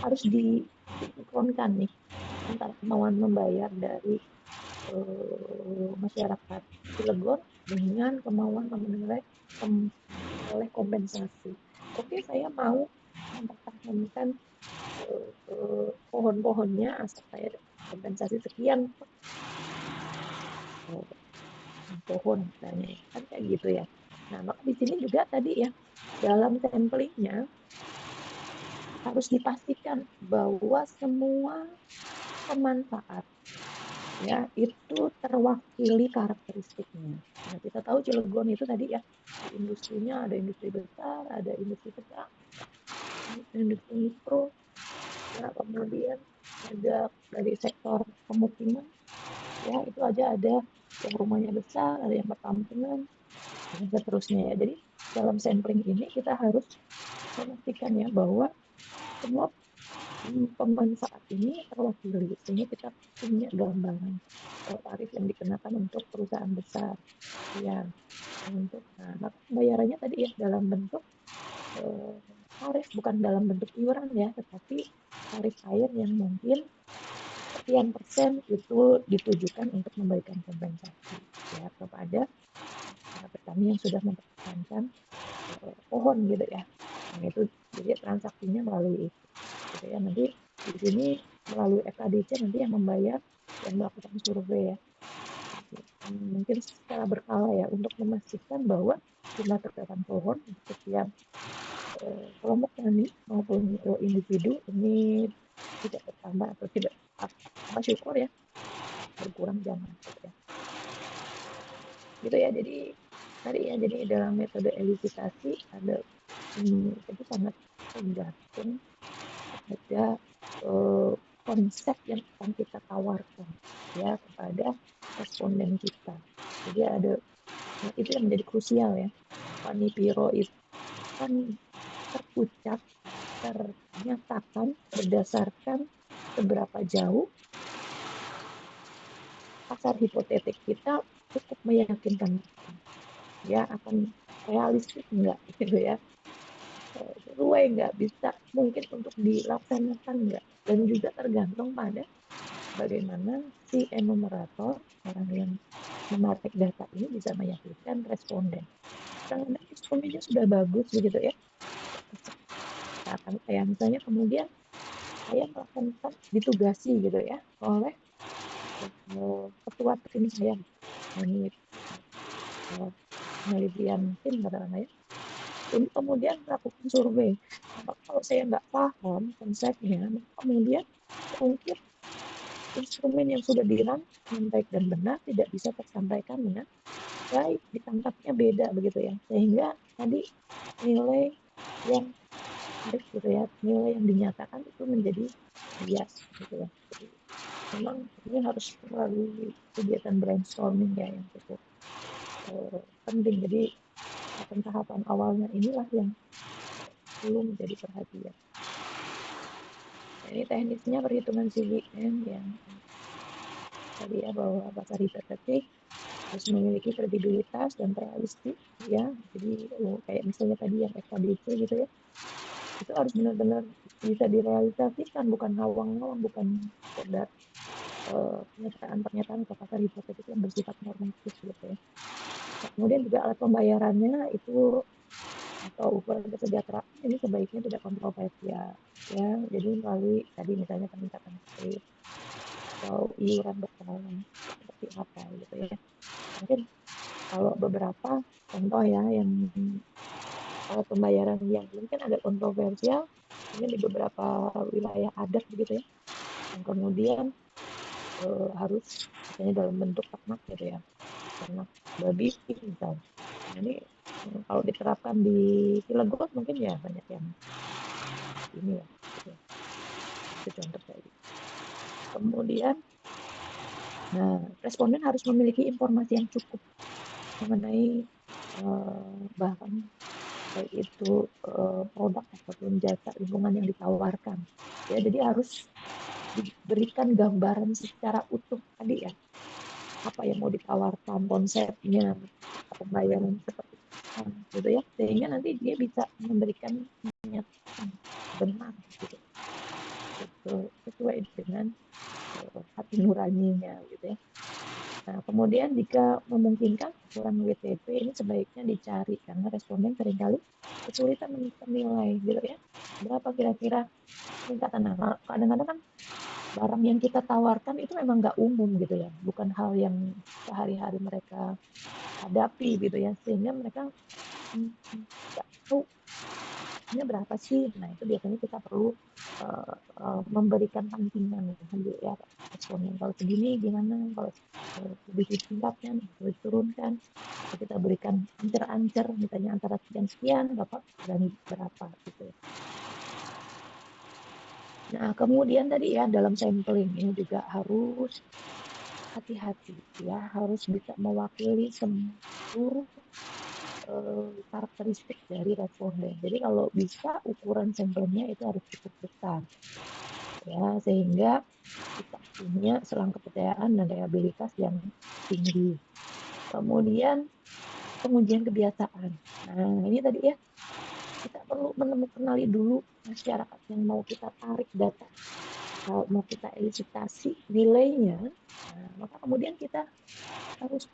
harus disinkronkan nih antara kemauan membayar dari masyarakat Cilegon dengan kemauan memperoleh kompensasi. Oke, saya mau mempertahankan pohon-pohonnya asal saya kompensasi sekian pohon misalnya kan kayak gitu ya. Nah, maka di sini juga tadi ya dalam samplingnya harus dipastikan bahwa semua pemanfaat ya itu terwakili karakteristiknya. Nah, kita tahu Cilegon itu tadi ya industrinya ada industri besar, ada industri sedang, industri mikro, ya, kemudian ada dari sektor pemukiman, ya itu aja ada yang rumahnya besar, ada yang perkampungan, dan seterusnya ya. Jadi dalam sampling ini kita harus memastikan ya bahwa semua pemanfaat ini terwakili, sehingga kita punya gambaran tarif yang dikenakan untuk perusahaan besar. Ya, untuk maka pembayarannya tadi ya dalam bentuk eh, tarif, bukan dalam bentuk iuran ya, tetapi tarif air yang mungkin sekian persen itu ditujukan untuk memberikan kompensasi ya kepada para petani yang sudah mempertahankan pohon gitu ya. Nah itu jadi transaksinya melalui itu gitu ya. Nanti di sini melalui FKDC nanti yang membayar yang melakukan survei ya. Mungkin secara berkala ya untuk memastikan bahwa jumlah terdapat pohon untuk setiap kelompok tani maupun individu ini tidak bertambah atau tidak apa syukur ya, berkurang jangan gitu ya. Gitu ya. Jadi tadi ya, jadi dalam metode edukasi ada itu sangat tergantung pada konsep yang akan kita tawarkan ya kepada responden kita. Jadi ada itu yang menjadi krusial ya. Panipiro itu kan terucap, ternyatakan berdasarkan seberapa jauh pasar hipotetik kita cukup meyakinkan ya, akan realistis enggak gitu ya, sesuai nggak, bisa mungkin untuk dilaksanakan nggak, dan juga tergantung pada bagaimana si enumerator, orang yang mematik data ini bisa meyakinkan responden. Karena respondennya sudah bagus begitu ya, akan kayak misalnya kemudian saya melakukan ditugasi gitu ya oleh ketua tim saya, ini penelitian tim katakanlah ya, ini kemudian melakukan survei. Maka kalau saya nggak paham konsepnya, maka kemudian mungkin instrumen yang sudah dirancang dengan baik dan benar tidak bisa tersampaikan dengan baik, ditangkapnya beda begitu ya, sehingga tadi nilai yang harus gitu ya, nilai yang dinyatakan itu menjadi bias gitu ya. Jadi memang ini harus melalui kegiatan brainstorming ya yang cukup penting. Jadi tahapan awalnya inilah yang perlu menjadi perhatian. Nah, ini teknisnya perhitungan CVM yang tadi ya, bahwa pasar hipotetik harus memiliki kredibilitas dan realistis ya. Jadi kayak misalnya tadi yang FKDC gitu ya, itu harus benar-benar bisa direalisasikan, bukan ngawang-ngawang, bukan sekedar pernyataan-pernyataan ke pasar hipotetik yang bersifat normatif gitu ya. Nah, kemudian juga alat pembayarannya itu atau ukuran kesejahteraan ini sebaiknya tidak kontroversial ya. Jadi melalui tadi misalnya peningkatan kredit atau iuran berkala seperti apa gitu ya. Mungkin kalau beberapa contoh ya yang alat pembayaran yang mungkin agak kontroversial, mungkin di beberapa wilayah adat begitu ya, yang kemudian harus misalnya dalam bentuk ternak gitu ya, ternak babi misalnya. Nah, ini kalau diterapkan di Cilegon mungkin ya banyak yang ini ya, gitu. Itu contoh tadi. Kemudian, nah responden harus memiliki informasi yang cukup mengenai bahan baik itu produk ataupun jasa lingkungan yang ditawarkan. Ya, jadi harus diberikan gambaran secara utuh tadi ya, apa yang mau ditawarkan, konsepnya, pembayaran seperti apa, gitu ya, sehingga nanti dia bisa memberikan pernyataan benar gitu, sesuai dengan hati nuraninya gitu ya. Nah, kemudian jika memungkinkan ukuran WTP ini sebaiknya dicari karena responden seringkali kesulitan menilai gitu ya. Berapa kira-kira peningkatan. Nah, kadang-kadang kan barang yang kita tawarkan itu memang nggak umum gitu ya, bukan hal yang sehari-hari mereka hadapi gitu ya, sehingga mereka nggak tahu ini berapa sih. Nah itu biasanya kita perlu memberikan pancingan ya, responden kalau segini gimana, kalau lebih ditingkatkan, lebih turunkan, atau kita berikan ancer-ancer misalnya antara sekian-sekian, Bapak berani berapa gitu. Nah kemudian tadi ya dalam sampling ini juga harus hati-hati ya, harus bisa mewakili seluruh karakteristik dari responden. Jadi kalau bisa ukuran sampelnya itu harus cukup besar. ya, sehingga kita punya selang kepercayaan dan reliabilitas yang tinggi. Kemudian pengujian kebiasaan. Nah, ini tadi ya, kita perlu mengenali dulu masyarakat yang mau kita tarik data, kalau mau kita elisitasi nilainya. Nah, maka kemudian kita harus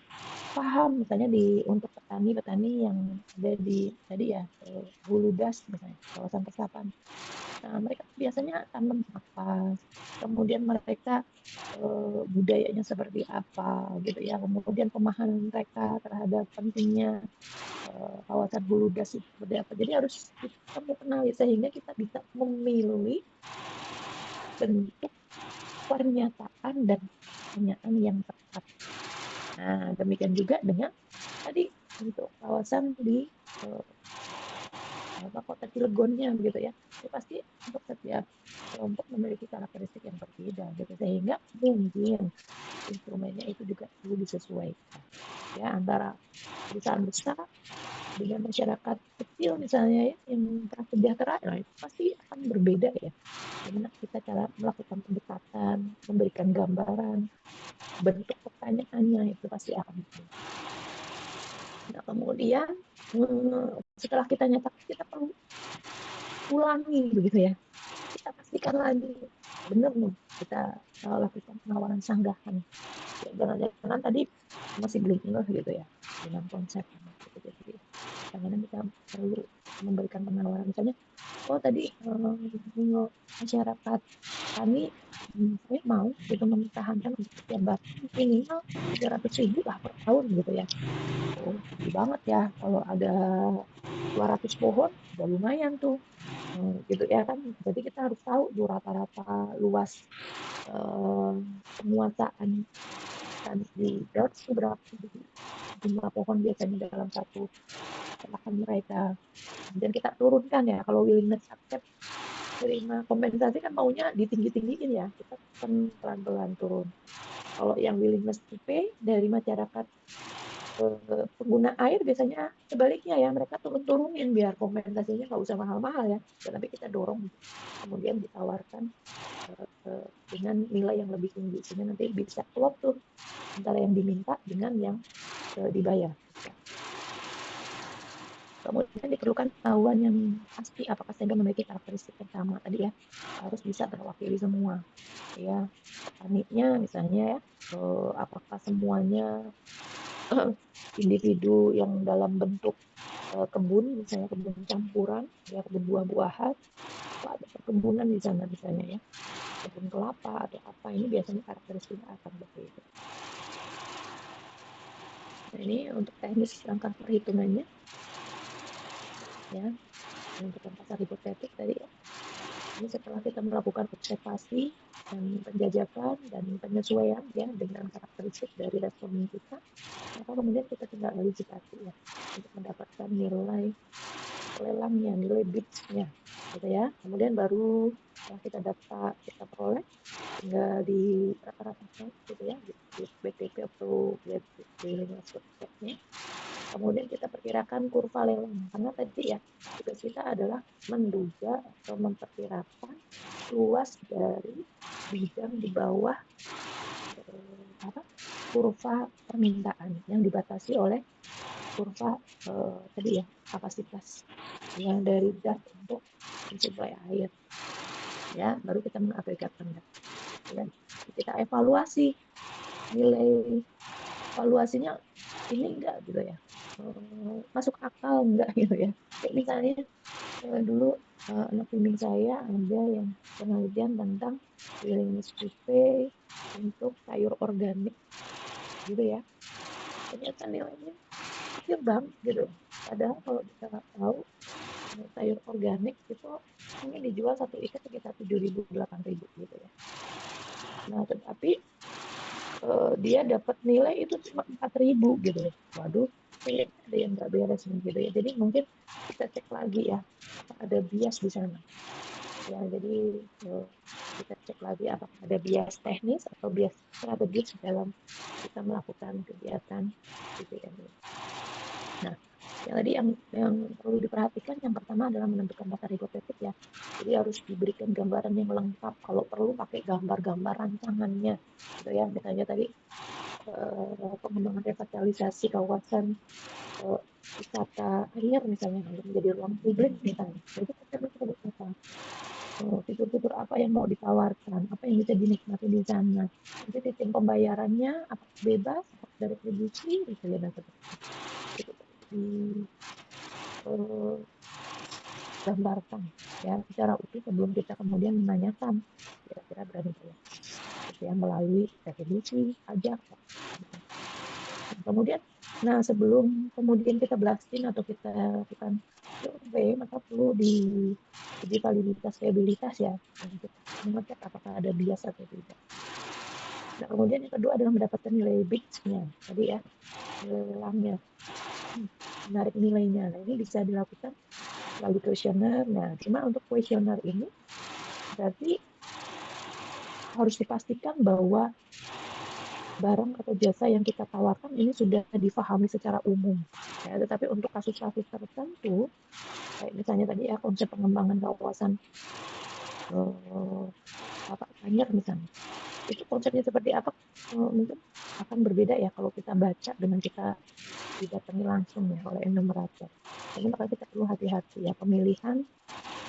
paham, misalnya untuk petani-petani yang ada di tadi ya, Hulu Das misalnya, kawasan resapan. Nah, mereka biasanya tanam apa, kemudian mereka budayanya seperti apa gitu ya, kemudian pemahaman mereka terhadap pentingnya kawasan Hulu Das itu seperti apa. Jadi harus kita kenali sehingga kita bisa memilih bentuk pernyataan dan pertanyaan yang tepat. Nah, demikian juga dengan tadi untuk kawasan di eh, kota Cilegonnya gitu ya. Itu pasti untuk setiap kelompok memiliki karakteristik yang berbeda gitu, sehingga mungkin instrumennya itu juga perlu disesuaikan ya antara perusahaan besar dengan masyarakat kecil misalnya ya yang prasejahtera. Nah, itu pasti akan berbeda ya. Gimana kita cara melakukan pendekatan, memberikan gambaran, bentuk pertanyaannya itu pasti akan berbeda. Nah, kemudian setelah kita nyatakan, kita perlu ulangi begitu ya. Kita pastikan lagi benar nih kita lakukan penawaran sanggahan. Ya, jangan-jangan tadi masih belum ngeh gitu ya dengan konsep gitu. Jadi kadang-kadang kita perlu memberikan penawaran misalnya, oh tadi masyarakat kami, saya mau gitu mempertahankan untuk setiap batang minimal 300.000 lah per tahun gitu ya. Oh, tinggi banget ya. Kalau ada 200 pohon, udah lumayan tuh. Gitu ya kan. Jadi kita harus tahu tuh rata-rata luas eh, penguasaan hutan di Dutch itu berapa. Jadi, jumlah pohon biasanya dalam satu lahan mereka. Dan kita turunkan ya. Kalau willingness accept terima kompensasi kan maunya ditinggi-tinggiin ya. Kita kan pelan-pelan turun. Kalau yang willingness to pay dari masyarakat pengguna air biasanya sebaliknya ya, mereka turun-turunin biar kompensasinya nggak usah mahal-mahal ya, tapi kita dorong kemudian ditawarkan dengan nilai yang lebih tinggi sehingga nanti bisa klop tuh antara yang diminta dengan yang dibayar. Kemudian diperlukan ketahuan yang pasti apakah sehingga memiliki karakteristik yang sama tadi ya, harus bisa terwakili semua ya, petaninya misalnya ya, apakah semuanya individu yang dalam bentuk kebun, misalnya kebun campuran, ya kebun buah-buahan, atau ada perkebunan di sana misalnya ya, kebun kelapa atau apa, ini biasanya karakteristiknya akan berbeda. Nah, ini untuk teknis langkah perhitungannya ya, untuk yang pasar hipotetik tadi ya. Ini setelah kita melakukan observasi dan penjajakan dan penyesuaian ya dengan karakteristik dari responden kita, maka kemudian kita tinggal elisitasi ya untuk mendapatkan nilai lelangnya, nilai bidsnya gitu ya. Kemudian baru setelah kita peroleh, tinggal di rata-ratakan gitu ya di BTP atau willingness to accept-nya. Kemudian kita perkirakan kurva lelang karena tadi ya tugas kita adalah menduga atau memperkirakan luas dari bidang di bawah kurva permintaan yang dibatasi oleh kurva tadi ya kapasitas yang dari das untuk mensuplai air ya, baru kita mengagregatkan data ya. Kita evaluasi nilai evaluasinya ini enggak gitu ya, masuk akal enggak gitu ya, kayak misalnya dulu anak bimbing saya ada yang penelitian tentang willingness to pay untuk sayur organik gitu ya, ternyata nilainya kecil banget gitu, padahal kalau kita tahu sayur organik itu mungkin dijual satu ikat sekitar 7.000 8.000 gitu ya. Nah, tetapi dia dapat nilai itu cuma 4.000 gitu. Waduh, kayaknya ada yang nggak beres nih gitu ya. Jadi mungkin kita cek lagi ya, ada bias di sana. Ya, jadi kita cek lagi apakah ada bias teknis atau bias strategis dalam kita melakukan kegiatan BPM. Nah, Ya, tadi yang perlu diperhatikan yang pertama adalah menentukan dasar hipotetik ya. Jadi harus diberikan gambaran yang lengkap. Kalau perlu pakai gambar-gambar rancangannya, gitu ya. Misalnya tadi pengembangan revitalisasi kawasan eh, wisata air misalnya untuk menjadi ruang publik misalnya. Itu konsepnya seperti apa? Fitur-fitur apa yang mau ditawarkan, apa yang bisa dinikmati di sana. Nanti sistem pembayarannya apakah bebas, apakah dari retribusi, gitu ya, dan seterusnya. Itu digambarkan ya secara utuh sebelum kita kemudian menanyakan kira-kira berani bayar gitu ya melalui retribusi, pajak. Nah, kemudian, nah sebelum kemudian kita blasting atau kita lakukan survei, maka perlu di validitas viabilitas ya, untuk mengecek apakah ada bias atau tidak. Nah, kemudian yang kedua adalah mendapatkan nilai bids-nya, tadi ya, nilai lelangnya, menarik nilainya. Nah, ini bisa dilakukan melalui kuesioner. Nah, cuma untuk kuesioner ini berarti harus dipastikan bahwa barang atau jasa yang kita tawarkan ini sudah difahami secara umum. Ya, tetapi untuk kasus-kasus tertentu, kayak misalnya tadi ya konsep pengembangan kawasan eh, apa Anyer misalnya, itu konsepnya seperti apa mungkin akan berbeda ya kalau kita baca dengan kita didatangi langsung ya oleh enumerator. Jadi maka kita perlu hati-hati ya pemilihan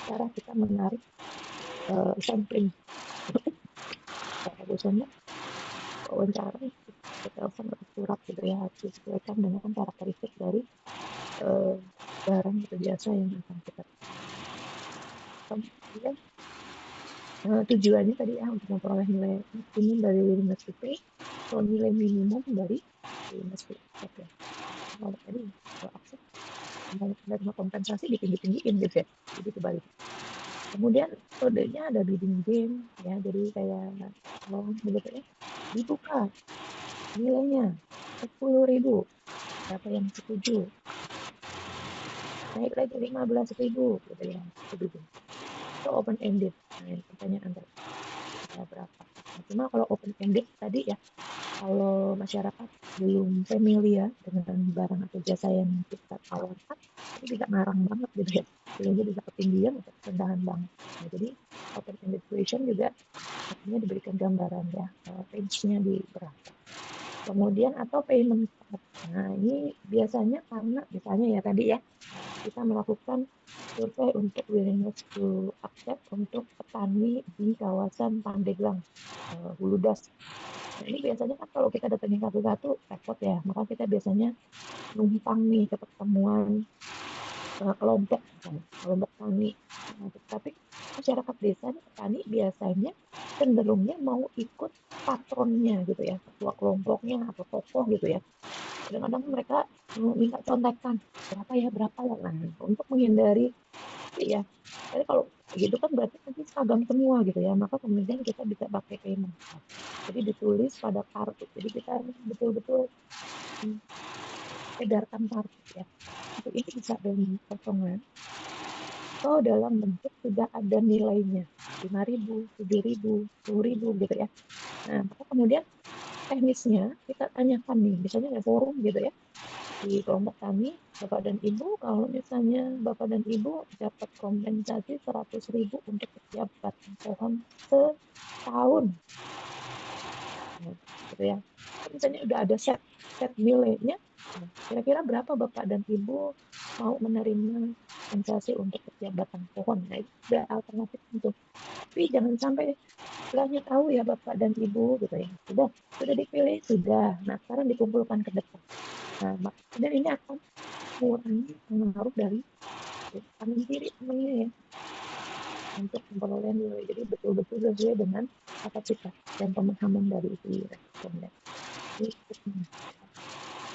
cara kita menarik sampling. Biasanya wawancara ke telepon atau surat gitu ya harus disesuaikan dengan karakteristik dari eh, barang atau jasa yang akan kita kemudian tujuannya tadi ya untuk memperoleh nilai maksimum dari willingness to pay atau nilai minimum dari willingness to accept ya. Kalau tadi kalau accept menerima kompensasi ditinggi-tinggiin gitu ya, jadi kebalik. Kemudian kodenya ada bidding game ya, jadi kayak loan gitu ya, dibuka nilainya 10.000, siapa yang setuju, naik lagi 15.000 gitu ya, begitu. Itu open ended. Nah, ini pertanyaan tadi ya, berapa. Nah, cuma kalau open ended tadi ya, kalau masyarakat belum familiar dengan barang atau jasa yang kita tawarkan, itu bisa ngarang banget gitu ya, nilainya bisa ketinggian atau kerendahan banget. Nah, jadi open ended question juga artinya diberikan gambaran ya, range-nya di berapa. Kemudian atau payment card. Nah, ini biasanya karena misalnya ya tadi ya, kita melakukan survei untuk willingness to accept untuk petani di kawasan Pandeglang, Huludas. Nah, ini biasanya kan kalau kita datangin satu-satu repot ya, maka kita biasanya numpang nih ke pertemuan kelompok, misalnya, kelompok tani. Nah, tapi masyarakat desa nih, petani biasanya cenderungnya mau ikut patronnya gitu ya, ketua kelompoknya atau tokoh gitu ya. Kadang-kadang mereka minta contekan berapa ya berapa ya. Nah, untuk menghindari ya, tapi kalau gitu kan berarti nanti seragam semua gitu ya. Maka kemudian kita bisa pakai payment card. Jadi ditulis pada kartu. Jadi kita betul-betul edarkan kartu ya. Untuk ini bisa dalam kosongan atau dalam bentuk sudah ada nilainya. 5.000, 7.000, 10.000 gitu ya. Nah, maka kemudian teknisnya kita tanyakan nih, misalnya ada forum gitu ya, di kelompok tani, Bapak dan Ibu, kalau misalnya Bapak dan Ibu dapat kompensasi 100.000 untuk setiap batang pohon setahun. Nah, gitu ya. Kalau misalnya udah ada set set nilainya, nah, kira-kira berapa Bapak dan Ibu mau menerima kompensasi untuk setiap batang pohon? Nah, itu udah alternatif untuk. Tapi jangan sampai istilahnya tahu ya Bapak dan Ibu gitu ya. Sudah dipilih, sudah. Nah, sekarang dikumpulkan ke depan. Nah, dan ini akan mengurangi pengaruh dari kanan kiri temennya ya untuk memperoleh nilai. Jadi betul-betul sesuai dengan kapasitas dan pemahaman dari si responden.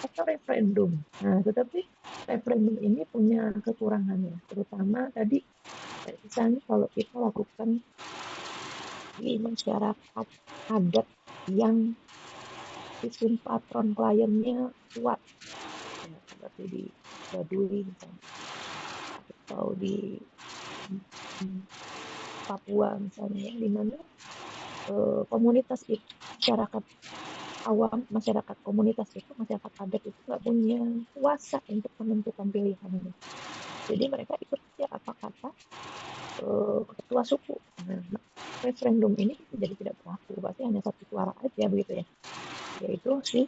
Atau referendum. Nah, tetapi referendum ini punya kekurangannya, terutama tadi misalnya kalau kita lakukan di masyarakat adat yang sistem patron kliennya kuat, ya, seperti di Baduy misalnya, atau di Papua misalnya, di mana komunitas itu masyarakat awam, masyarakat komunitas itu, masyarakat adat itu nggak punya kuasa untuk menentukan pilihannya. Jadi mereka ikut ya apa kata ketua suku. Nah, referendum ini jadi tidak berlaku, pasti hanya satu suara aja begitu ya, yaitu si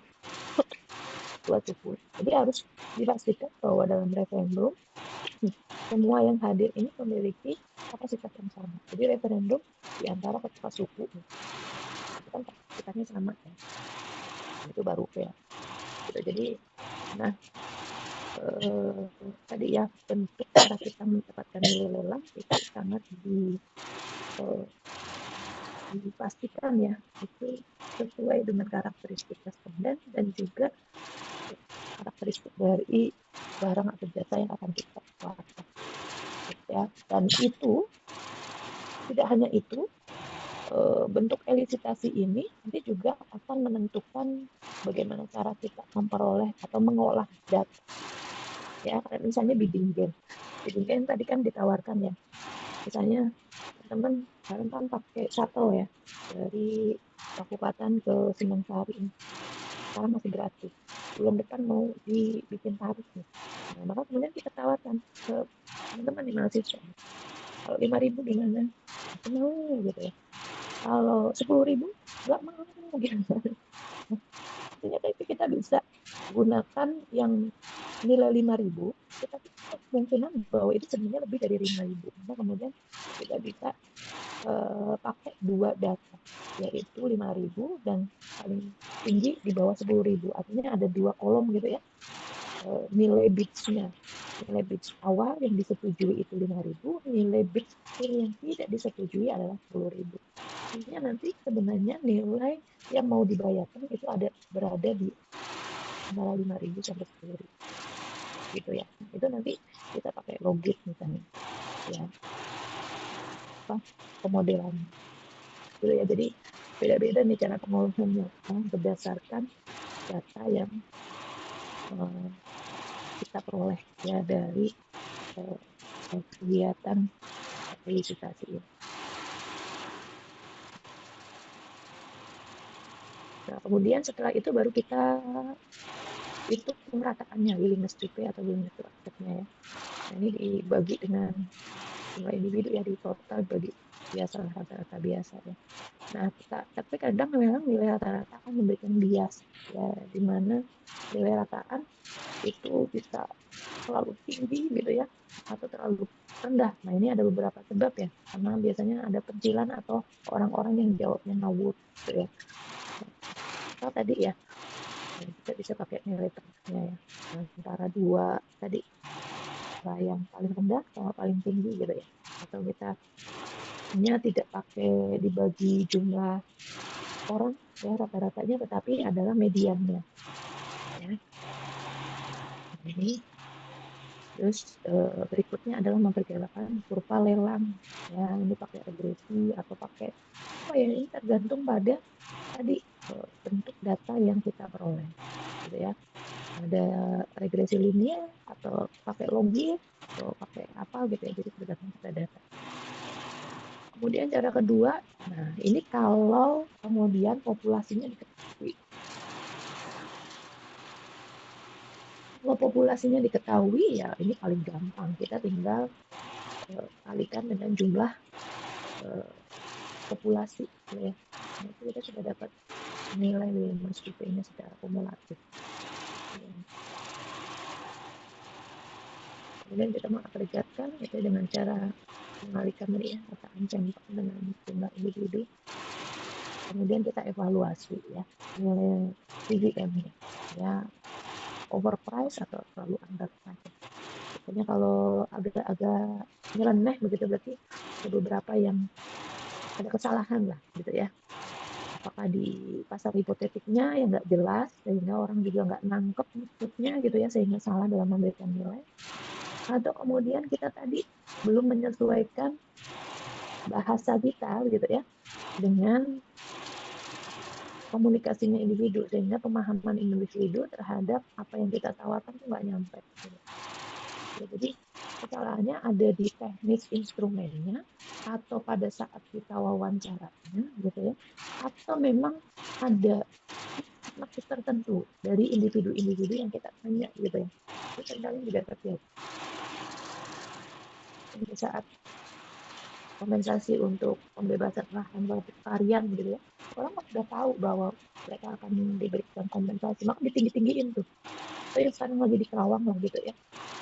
ketua suku. Jadi harus dipastikan bahwa dalam referendum semua yang hadir ini memiliki kapasitas yang sama. Jadi referendum di antara ketua suku itu kan kapasitasnya sama ya. Itu baru fair. Gitu. Jadi, nah tadi ya bentuk cara kita mendapatkan nilai lelang itu sangat dipastikan ya itu sesuai dengan karakteristik responden dan juga karakteristik dari barang atau jasa yang akan kita tawarkan. Ya, dan itu tidak hanya itu, bentuk elisitasi ini nanti juga akan menentukan bagaimana cara kita memperoleh atau mengolah data. Ya, misalnya bidding game. Bidding game tadi kan ditawarkan ya. Misalnya teman-teman sekarang kan pakai shuttle ya dari Kabupaten ke Singansari ini. Sekarang masih gratis. Bulan depan mau dibikin tarif nih. Nah, maka kemudian kita tawarkan ke teman-teman di mahasiswa. Kalau 5.000 gimana? Aku mau gitu ya. Kalau 10.000 nggak mau gitu. Ternyata itu kita bisa gunakan yang nilai 5.000, tetapi kemungkinan bahwa itu sebenarnya lebih dari 5.000. Maka kemudian kita bisa pakai dua data, yaitu 5.000 dan paling tinggi di bawah 10.000. Artinya ada dua kolom gitu ya, nilai bids-nya. Nilai bids awal yang disetujui itu 5.000, nilai bids yang tidak disetujui adalah 10.000. Artinya nanti sebenarnya nilai yang mau dibayarkan itu berada di antara 5.000 sampai 10.000. Gitu ya. Itu nanti kita pakai logit misalnya. Ya. Pemodelan. Gitu ya. Jadi beda-beda nih cara pengolahannya berdasarkan data yang kita peroleh ya dari kegiatan elisitasi ini. Nah, kemudian setelah itu baru kita itu pemerataannya, willingness to pay atau willingness to accept-nya ya. Nah, ini dibagi dengan jumlah individu ya, di total bagi biasa rata-rata biasa ya. Nah, tapi kadang memang nilai rata-rata akan memberikan bias ya, di mana nilai rataan itu bisa terlalu tinggi gitu ya, atau terlalu rendah. Nah, ini ada beberapa sebab ya, karena biasanya ada pencilan atau orang-orang yang jawabnya ngawur gitu ya. Atau tadi ya, kita bisa pakai nilai tengahnya ya, antara dua tadi, yang paling rendah sama paling tinggi gitu ya. Atau kita hanya tidak pakai dibagi jumlah orang ya rata-ratanya, tetapi adalah mediannya ya. Ini terus berikutnya adalah memperkirakan kurva lelang ya, ini pakai regresi atau pakai apa ya, ini tergantung pada tadi bentuk data yang kita peroleh gitu ya. Ada regresi linear atau pakai logit atau pakai apa gitu ya, jadi tergantung pada data. Kemudian cara kedua, nah ini kalau kemudian populasinya diketahui. Kalau populasinya diketahui ya ini paling gampang, kita tinggal kalikan dengan jumlah populasi ya. Nah, itu kita sudah dapat nilai willingness to pay-nya secara kumulatif. Kemudian kita mengagregatkan itu dengan cara mengalihkan ya, rataan sampel dengan jumlah individu. Kemudian kita evaluasi ya, nilai CVM ya, overprice atau terlalu underprice. Pokoknya kalau agak-agak nyeleneh begitu berarti ada beberapa yang ada kesalahan lah gitu ya. Apakah di pasar hipotetiknya yang nggak jelas sehingga orang juga nggak nangkep maksudnya gitu ya, sehingga salah dalam memberikan nilai. Atau kemudian kita tadi belum menyesuaikan bahasa kita gitu ya dengan komunikasinya individu, sehingga pemahaman individu terhadap apa yang kita tawarkan itu nggak nyampe gitu. Ya, jadi kesalahannya ada di teknis instrumennya atau pada saat kita wawancaranya gitu ya, atau memang ada nakes tertentu dari individu-individu yang kita tanya gitu ya. Itu seringkali juga terjadi. Di saat kompensasi untuk pembebasan lahan bagi tarian gitu ya, orang sudah tahu bahwa mereka akan diberikan kompensasi, maka ditinggi-tinggiin tuh. Itu yang sekarang lagi di Kerawang lah gitu ya,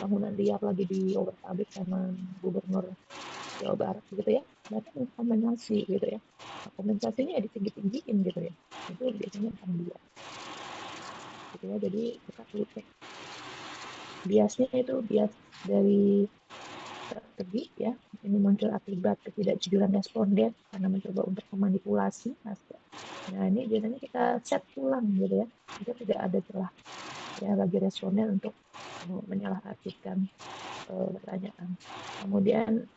bangunan liar lagi di Obertabik sama Gubernur Jawa Barat gitu ya, mereka kompensasi gitu ya. Nah, kompensasinya ya ditinggi-tinggiin gitu ya, itu biasanya akan bias gitu ya. Jadi kita perlu cek biasnya itu bias dari strategi ya. Ini muncul akibat ketidakjujuran responden karena mencoba untuk memanipulasi hasil. Nah ini biasanya kita set ulang gitu ya, itu tidak ada celah ya bagi responden untuk menyalahartikan pertanyaan. Kemudian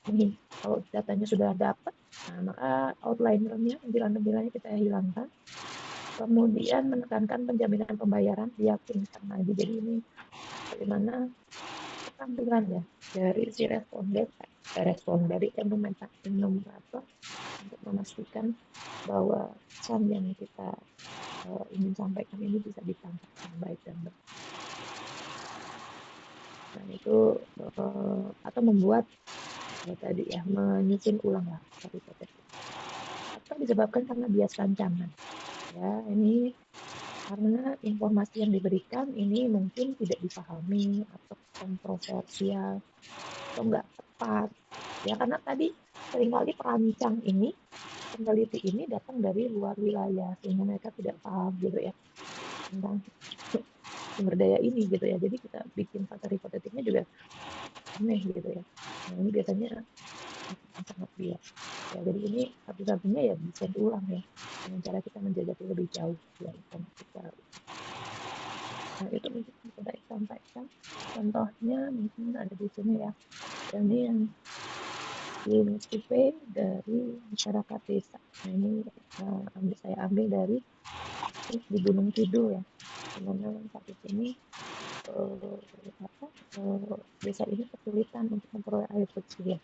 kalau datanya sudah dapat, nah, maka outlinernya, tampilan-tampilannya kita hilangkan. Kemudian menekankan penjaminan pembayaran diyakinkan lagi. Jadi ini bagaimana ketampilan ya dari si respon dari enumerator untuk memastikan bahwa pesan yang kita ingin sampaikan ini bisa ditangkap dengan baik dan benar. Nah itu atau membuat tadi ya menyusun ulang lah hipotesis. Atau disebabkan karena bias rancangan. Ya ini karena informasi yang diberikan ini mungkin tidak dipahami atau kontroversial atau enggak tepat ya, karena tadi seringkali perancang ini, peneliti ini datang dari luar wilayah sehingga mereka tidak paham gitu ya tentang sumber daya ini gitu ya, jadi kita bikin faktor hipotetiknya juga aneh gitu ya. Nah ini biasanya sangat bias ya, jadi ini satu-satunya ya desain ulang ya dengan cara kita menjajaki lebih jauh ya informasi secara. Nah itu mungkin bisa saya sampaikan contohnya mungkin ada di sini ya. Ini yang survei dari masyarakat desa. Nah ini saya ambil dari di Gunung Kidul ya, dimana saat ini desa ini kesulitan untuk memperoleh air bersih ya.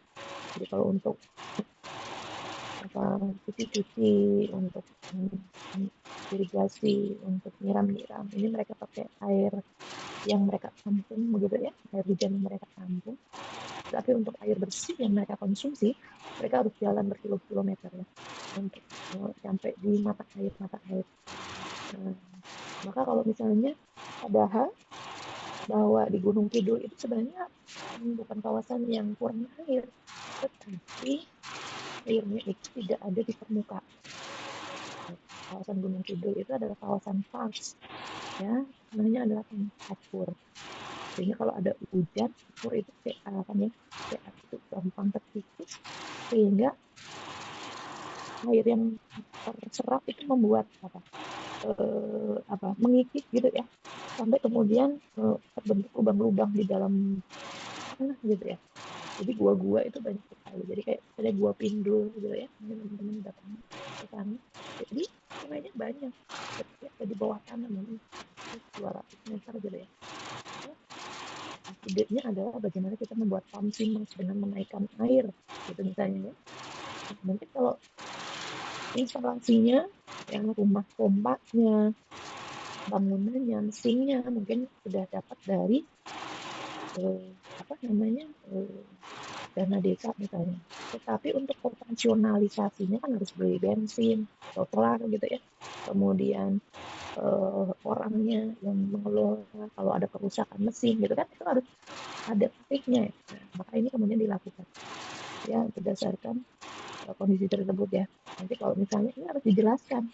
Jadi kalau untuk cuci-cuci, untuk irigasi, untuk nyiram-nyiram, ini mereka pakai air yang mereka tampung begitu ya, air hujan yang mereka tampung. Tapi untuk air bersih yang mereka konsumsi, mereka harus jalan berkilo-kilometer ya untuk sampai di mata air. Maka kalau misalnya padahal bahwa di Gunung Kidul itu sebenarnya bukan kawasan yang kurang air, tetapi airnya itu tidak ada di permukaan. Kawasan Gunung Kidul itu adalah kawasan pars, ya, namanya adalah kapur. Sehingga kalau ada hujan, kapur itu PA itu gampang terkikis, sehingga air yang terserap itu membuat mengikis gitu ya, sampai kemudian terbentuk lubang-lubang di dalam tanah gitu ya. Jadi gua-gua itu banyak sekali. Jadi kayak ada gua Pindul gitu ya. Mungkin teman-teman datang ke sana. Jadi sungainya banyak. Tapi ada di bawah tanah mungkin 200 meter gitu ya. Idenya adalah bagaimana kita membuat pump simas dengan menaikkan air gitu misalnya ya. Mungkin kalau instalasinya yang rumah pompanya, bangunannya, mesinnya mungkin sudah dapat dari dana desa misalnya. Tetapi untuk operasionalisasinya kan harus beli bensin, solar gitu ya. Kemudian orangnya yang mengelola kalau ada kerusakan mesin gitu kan, itu harus ada pabriknya ya. Nah, maka ini kemudian dilakukan ya berdasarkan kondisi tersebut ya. Nanti kalau misalnya ini harus dijelaskan,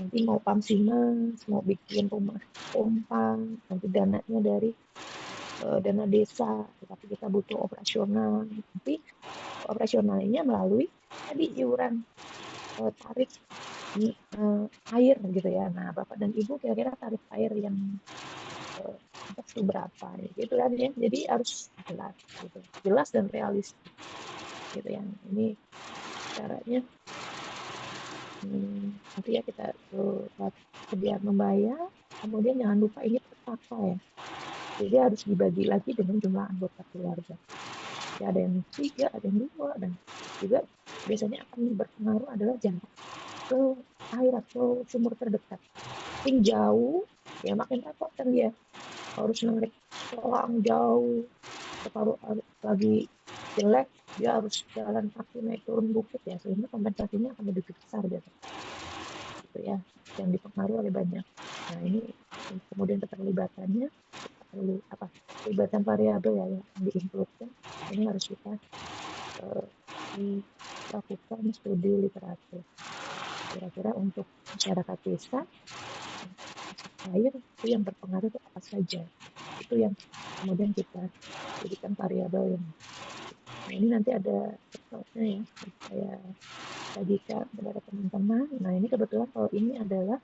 nanti mau pump simas, mau bikin rumah pompa, nanti dananya dari dana desa, tetapi kita butuh operasional. Tapi operasionalnya melalui tadi iuran tarif air gitu ya. Nah, Bapak dan Ibu kira-kira tarif air yang itu berapa gitu kan ya. Jadi harus jelas gitu. Jelas dan realistis gitu ya. Ini caranya nanti ya kita sedia membayar, kemudian jangan lupa ini terpakai ya. Jadi harus dibagi lagi dengan jumlah anggota keluarga. Ya, ada yang 3, ada yang 2, dan juga biasanya akan berpengaruh adalah jarak ke air atau sumur terdekat. makin jauh ya makin repot kan dia harus narik selang jauh. Kalau lagi jelek dia harus jalan kaki naik turun bukit ya sehingga kompensasinya akan lebih besar gitu, gitu ya yang dipengaruhi oleh banyak. Nah ini kemudian keterlibatannya kita perlu apa keterlibatan variabel ya yang diinkludkan ini harus kita eh, dilakukan studi literatur kira-kira untuk masyarakat desa air itu yang berpengaruh itu apa saja itu yang kemudian kita jadikan variabel yang nah ini nanti ada slide-nya ya saya sajikan kepada teman-teman. Nah ini kebetulan kalau ini adalah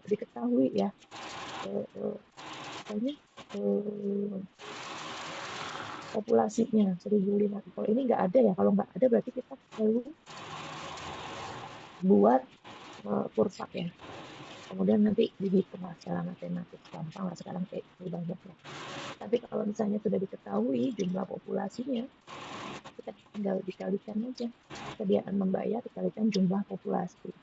diketahui ya misalnya populasinya 1.500. Kalau ini nggak ada ya, kalau nggak ada berarti kita perlu buat kurva ya. Kemudian nanti dihitung lah secara matematis gampang lah sekarang kayak banyak ya. Tapi kalau misalnya sudah diketahui jumlah populasinya, kita tinggal dikalikan aja kesediaan membayar dikalikan jumlah populasi.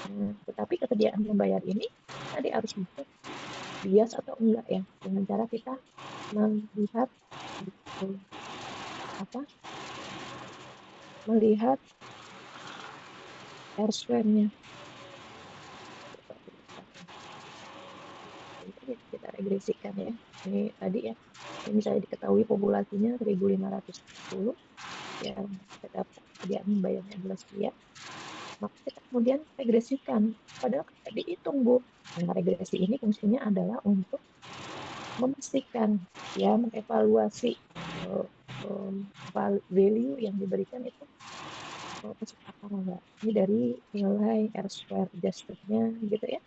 Nah, tetapi kesediaan membayar ini tadi harus dicek bias atau enggak ya dengan cara kita melihat apa melihat R square-nya ini kita regresikan ya ini tadi ya ini misalnya diketahui populasinya 1.510 yang terdapat kesediaan membayarnya adalah sekian maka kita kemudian regresikan padahal kan dihitung Bu. Nah regresi ini fungsinya adalah untuk memastikan ya mengevaluasi value yang diberikan itu masuk akal enggak. Ini dari nilai R square adjustednya gitu ya.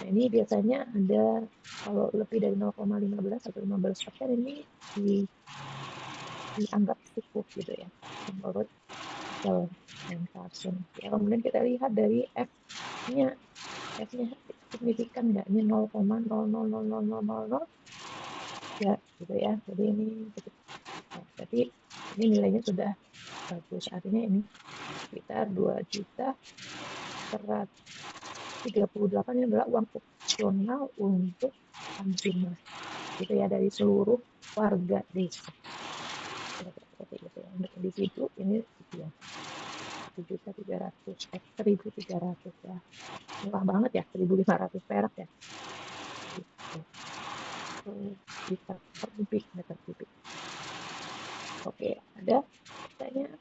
Nah ini biasanya ada kalau lebih dari 0,15 atau 15% ini dianggap cukup gitu ya menurut Bell dan Carson. Ya kemudian kita lihat dari F-nya, F-nya signifikan nggak? Ini 0,000000 ya gitu ya. Jadi ini cukup. Nah, berarti ini nilainya sudah bagus. Artinya ini sekitar 2.138 ini adalah uang opsional untuk konsumen gitu ya dari seluruh warga desa. Seperti itu ya. Untuk individu ini sekian 1.300 1.300 ya. Murah banget ya 1.500 perak ya. Gitu. Bisa per kubik meter kubik. Oke, ada pertanyaan?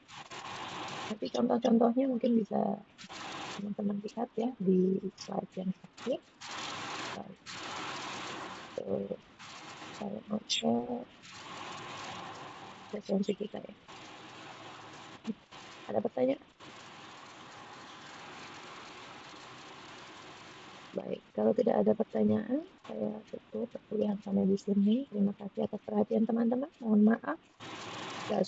Nanti contoh-contohnya mungkin bisa teman-teman lihat ya di slide yang terakhir. Saya mau share resensi kita ya. Ada pertanyaan? Baik, kalau tidak ada pertanyaan, saya tutup perkuliahan kami di sini. Terima kasih atas perhatian teman-teman. Mohon maaf,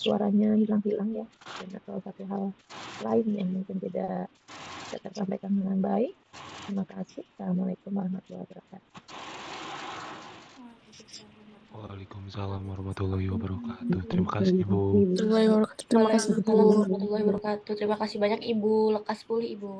suaranya hilang-hilang ya. Dan atau satu hal lain yang mungkin tidak bisa tersampaikan dengan baik. Terima kasih. Assalamualaikum warahmatullahi wabarakatuh. Waalaikumsalam warahmatullahi wabarakatuh. Terima kasih Ibu. Terima kasih Ibu. Warahmatullahi wabarakatuh. Terima kasih banyak Ibu. Lekas pulih Ibu.